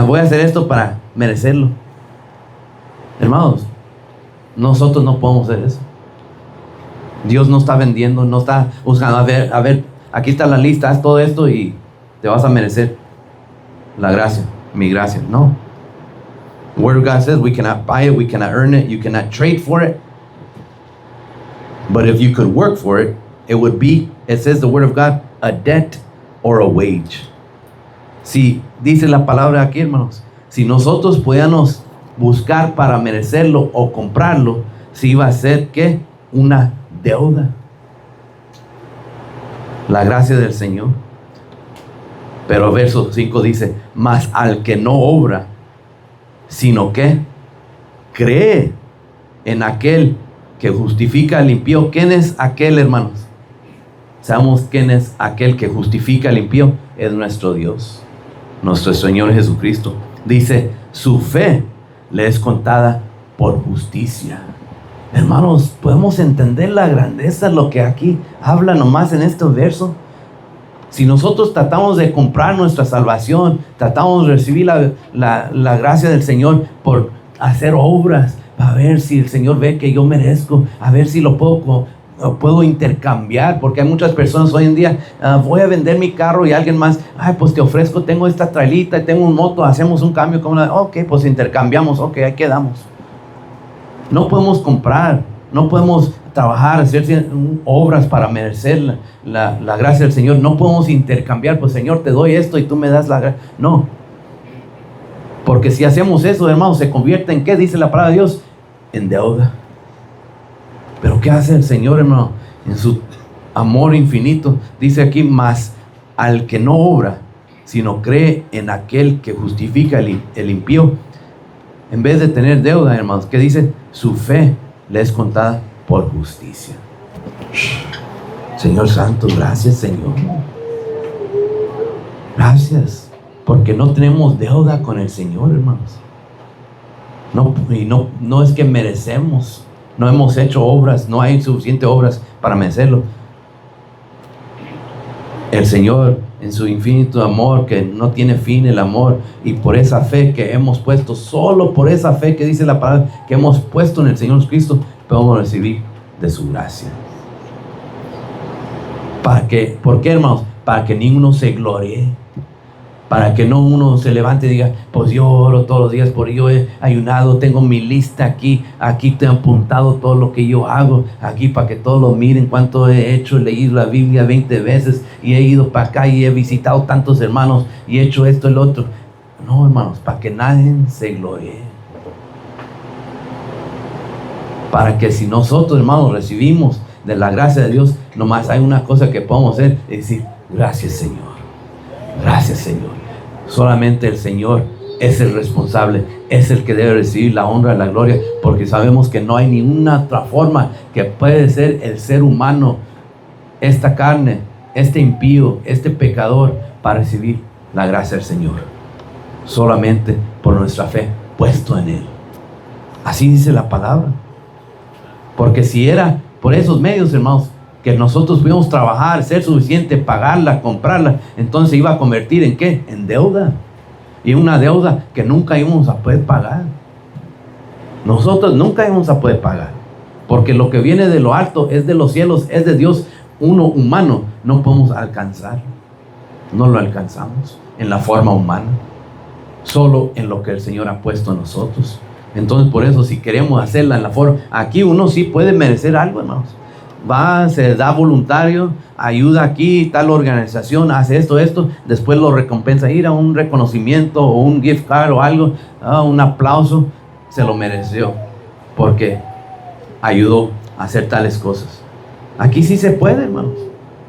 Voy a hacer esto para merecerlo. Hermanos, nosotros no podemos hacer eso. Dios no está vendiendo, no está buscando, a ver, aquí está la lista, haz todo esto y te vas a merecer la gracia. mi gracia. No. The Word of God says we cannot buy it, we cannot earn it, you cannot trade for it. But if you could work for it, it would be, it says the Word of God, a debt or a wage. Si dice la palabra aquí, hermanos, si nosotros pudiéramos buscar para merecerlo o comprarlo, si iba a ser ¿qué? Una deuda. La gracia del Señor. Pero verso 5 dice, mas al que no obra, sino que cree en aquel que justifica al impío. ¿Quién es aquel, hermanos? Sabemos quién es aquel que justifica al impío. Es nuestro Dios, nuestro Señor Jesucristo. Dice, su fe le es contada por justicia. Hermanos, podemos entender la grandeza, lo que aquí habla nomás en este verso. Si nosotros tratamos de comprar nuestra salvación, tratamos de recibir la gracia del Señor por hacer obras, a ver si el Señor ve que yo merezco, a ver si lo puedo intercambiar, porque hay muchas personas hoy en día, voy a vender mi carro y alguien más, pues te ofrezco, tengo esta trailita y tengo un moto, hacemos un cambio, ok, pues intercambiamos, ok, ahí quedamos. No podemos comprar, no podemos trabajar, hacer obras para merecer la gracia del Señor. No podemos intercambiar, pues Señor, te doy esto y tú me das la gracia. No. Porque si hacemos eso, hermanos, se convierte en ¿qué dice la palabra de Dios? En deuda. Pero ¿qué hace el Señor, hermano? En su amor infinito, dice aquí, mas al que no obra, sino cree en aquel que justifica el impío, en vez de tener deuda, hermanos, ¿qué dice? Su fe le es contada por justicia. Señor Santo, gracias, Señor. Gracias, porque no tenemos deuda con el Señor, hermanos. No es que merecemos, no hemos hecho obras, no hay suficientes obras para merecerlo. El Señor, en su infinito amor, que no tiene fin el amor, y por esa fe que hemos puesto, solo por esa fe que dice la palabra, que hemos puesto en el Señor Jesucristo, podemos recibir de su gracia. ¿Para qué? ¿Por qué, hermanos? Para que ninguno se gloríe, para que no uno se levante y diga, pues yo oro todos los días, por yo he ayunado, tengo mi lista aquí te he apuntado todo lo que yo hago, aquí para que todos lo miren cuánto he hecho, he leído la Biblia 20 veces y he ido para acá y he visitado tantos hermanos y he hecho esto y lo otro. No, hermanos, para que nadie se gloríe. Para que si nosotros, hermanos, recibimos de la gracia de Dios, nomás hay una cosa que podemos hacer, es decir, gracias, Señor. Gracias, Señor. Solamente el Señor es el responsable, es el que debe recibir la honra y la gloria, porque sabemos que no hay ninguna otra forma que puede ser el ser humano, esta carne, este impío, este pecador, para recibir la gracia del Señor. Solamente por nuestra fe puesto en Él. Así dice la palabra. Porque si era por esos medios, hermanos, que nosotros pudiéramos trabajar, ser suficiente, pagarla, comprarla, entonces se iba a convertir ¿en qué? En deuda. Y una deuda que nunca íbamos a poder pagar. Nosotros nunca íbamos a poder pagar. Porque lo que viene de lo alto es de los cielos, es de Dios. Uno humano no podemos alcanzar. No lo alcanzamos en la forma humana. Solo en lo que el Señor ha puesto en nosotros. Entonces por eso si queremos hacerla en la forma, aquí uno sí puede merecer algo, hermanos. Va, se da voluntario, ayuda aquí, tal organización, hace esto, después lo recompensa, ir a un reconocimiento o un gift card o algo, un aplauso, se lo mereció, porque ayudó a hacer tales cosas. Aquí sí se puede, hermanos,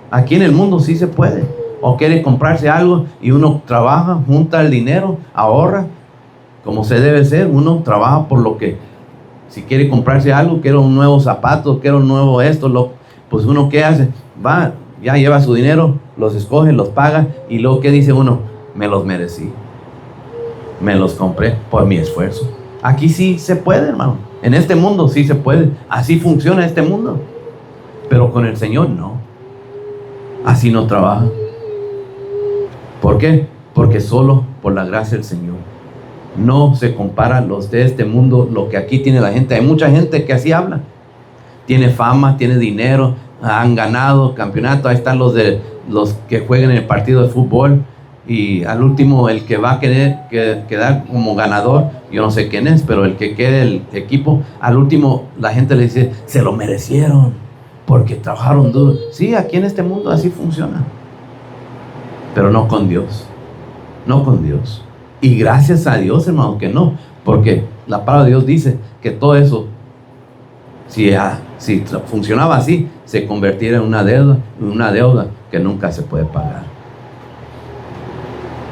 aquí en el mundo sí se puede. O quiere comprarse algo y uno trabaja, junta el dinero, ahorra, como se debe ser, uno trabaja por lo que... Si quiere comprarse algo, quiero un nuevo zapato, quiero un nuevo pues uno ¿qué hace? Va, ya lleva su dinero, los escoge, los paga, y luego ¿qué dice uno? Me los merecí, me los compré por mi esfuerzo. Aquí sí se puede, hermano, en este mundo sí se puede, así funciona este mundo, pero con el Señor no, así no trabaja. ¿Por qué? Porque solo por la gracia del Señor. No se compara los de este mundo, lo que aquí tiene la gente. Hay mucha gente que así habla. Tiene fama, tiene dinero, han ganado campeonato. Ahí están los que juegan en el partido de fútbol. y al último el que va a quedar como ganador, yo no sé quién es, pero el que quede el equipo, al último la gente le dice, se lo merecieron porque trabajaron duro. Sí, aquí en este mundo así funciona, pero no con Dios, no con Dios. Y gracias a Dios, hermano, que no, porque la palabra de Dios dice que todo eso, si funcionaba así, se convertiría en una deuda que nunca se puede pagar.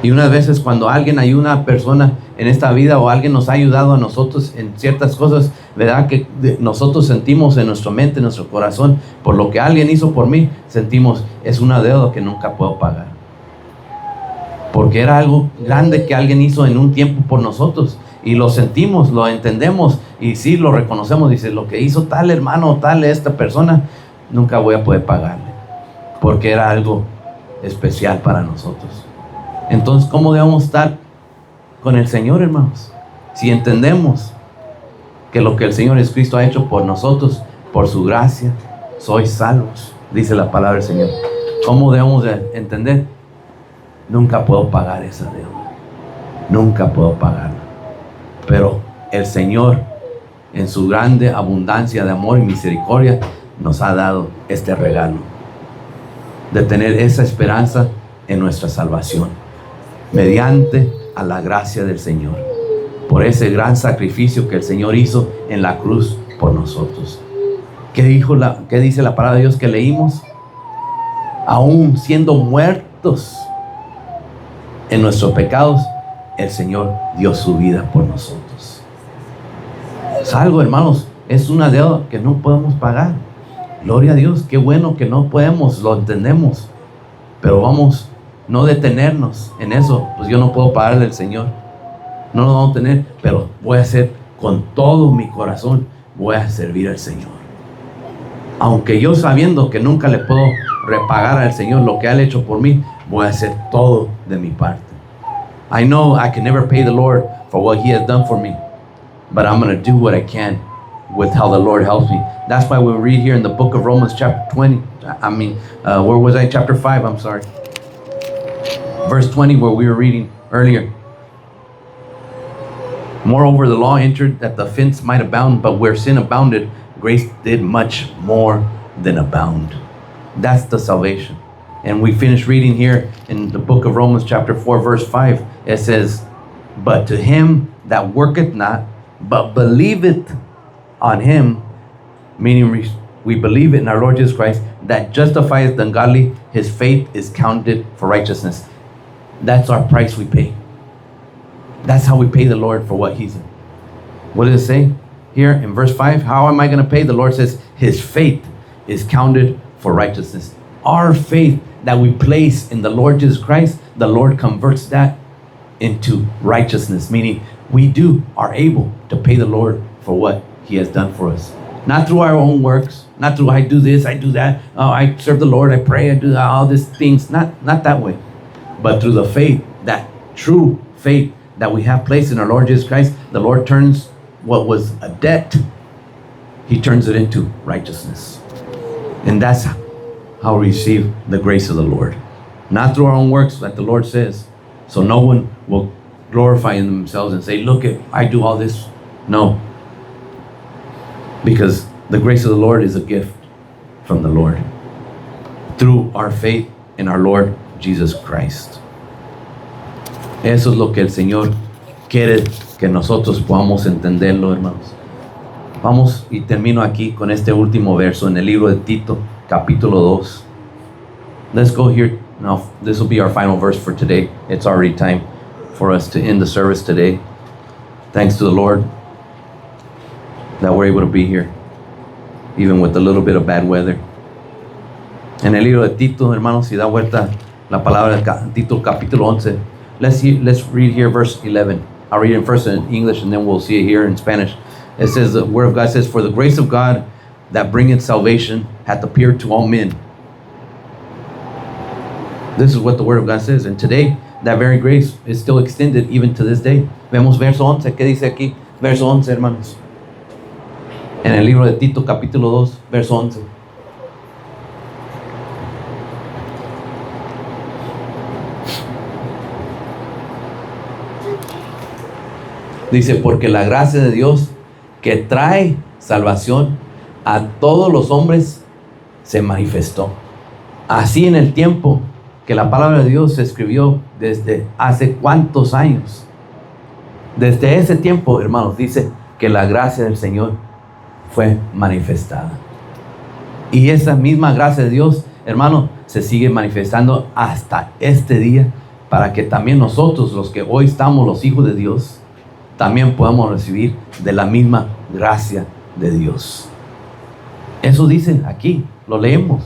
Y unas veces cuando alguien ayuda a una persona en esta vida, o alguien nos ha ayudado a nosotros en ciertas cosas, ¿verdad? Que nosotros sentimos en nuestra mente, en nuestro corazón, por lo que alguien hizo por mí, sentimos, es una deuda que nunca puedo pagar. Porque era algo grande que alguien hizo en un tiempo por nosotros. Y lo sentimos, lo entendemos, y sí, lo reconocemos. Dice, lo que hizo tal hermano, tal esta persona, nunca voy a poder pagarle. Porque era algo especial para nosotros. Entonces, ¿cómo debemos estar con el Señor, hermanos? Si entendemos que lo que el Señor Jesucristo ha hecho por nosotros, por su gracia, sois salvos, dice la palabra del Señor. ¿Cómo debemos de entender? Nunca puedo pagar esa deuda. Nunca puedo pagarla. Pero el Señor, en su grande abundancia de amor y misericordia, nos ha dado este regalo de tener esa esperanza en nuestra salvación, mediante a la gracia del Señor, por ese gran sacrificio que el Señor hizo en la cruz por nosotros. ¿Qué dice la palabra de Dios que leímos? Aún siendo muertos en nuestros pecados, el Señor dio su vida por nosotros. Es algo, hermanos, es una deuda que no podemos pagar. Gloria a Dios, qué bueno que no podemos, lo entendemos, pero vamos, no detenernos en eso. Pues yo no puedo pagarle al Señor, no lo vamos a tener, pero voy a hacer con todo mi corazón, voy a servir al Señor. Aunque yo, sabiendo que nunca le puedo repagar al Señor lo que Él ha hecho por mí, voy a hacer todo de mi parte. I know I can never pay the Lord for what He has done for me, but I'm going to do what I can with how the Lord helps me. That's why we read here in the book of Romans chapter 20. Where was I? Chapter 5, I'm sorry. Verse 20, where we were reading earlier. Moreover, the law entered that the offense might abound, but where sin abounded, grace did much more than abound. That's the salvation. And we finished reading here in the book of Romans chapter 4, verse 5. It says, but to him that worketh not, but believeth on him, meaning we believe in our Lord Jesus Christ, that justifies the ungodly, his faith is counted for righteousness. That's our price we pay. That's how we pay the Lord for what He's. What does it say here in verse 5? How am I going to pay? The Lord says, his faith is counted for righteousness. Our faith that we place in the Lord Jesus Christ, the Lord converts that into righteousness, meaning we are able to pay the Lord for what He has done for us. Not through our own works, not through I do this, I do that, I serve the Lord, I pray, I do all these things, not that way. But through the faith, that true faith that we have placed in our Lord Jesus Christ, the Lord turns what was a debt, He turns it into righteousness. And that's how we receive the grace of the Lord. Not through our own works, like the Lord says. So no one will glorify in themselves and say, look, I do all this. No. Because the grace of the Lord is a gift from the Lord through our faith in our Lord Jesus Christ. Eso es lo que el Señor quiere que nosotros podamos entenderlo, hermanos. Vamos, y termino aquí con este último verso en el libro de Tito, capítulo 2. Let's go here. Now, this will be our final verse for today. It's already time for us to end the service today. Thanks to the Lord that we're able to be here, even with a little bit of bad weather. En el libro de Tito, hermanos, si da vuelta la palabra de Tito, capítulo 11. Let's read here verse 11. I'll read it first in English and then we'll see it here in Spanish. It says, the word of God says, for the grace of God that bringeth salvation hath appeared to all men. This is what the word of God says. And today, that very grace is still extended even to this day. Vemos verso 11. ¿Qué dice aquí? Verso 11, hermanos. En el libro de Tito, capítulo 2, verso 11. Dice, porque la gracia de Dios que trae salvación a todos los hombres se manifestó. Así en el tiempo que la palabra de Dios se escribió desde hace cuántos años. Desde ese tiempo, hermanos, dice que la gracia del Señor fue manifestada. Y esa misma gracia de Dios, hermano, se sigue manifestando hasta este día, para que también nosotros, los que hoy estamos los hijos de Dios, también podamos recibir de la misma gracia de Dios. Eso dice aquí, lo leemos.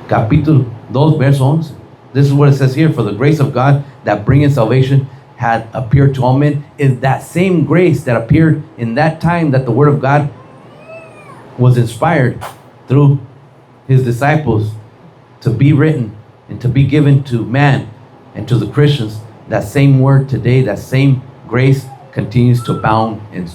Capítulo 2, verso 11. This is what it says here. For the grace of God that bringeth salvation had appeared to all men, is that same grace that appeared in that time that the word of God was inspired through his disciples to be written and to be given to man and to the Christians. That same word today, that same grace continues to abound and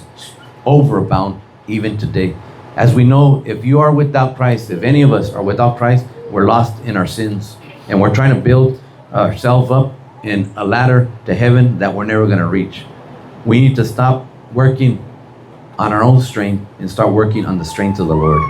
overabound even today. As we know, if you are without Christ, if any of us are without Christ, we're lost in our sins. And we're trying to build ourselves up in a ladder to heaven that we're never going to reach. We need to stop working on our own strength and start working on the strength of the Lord.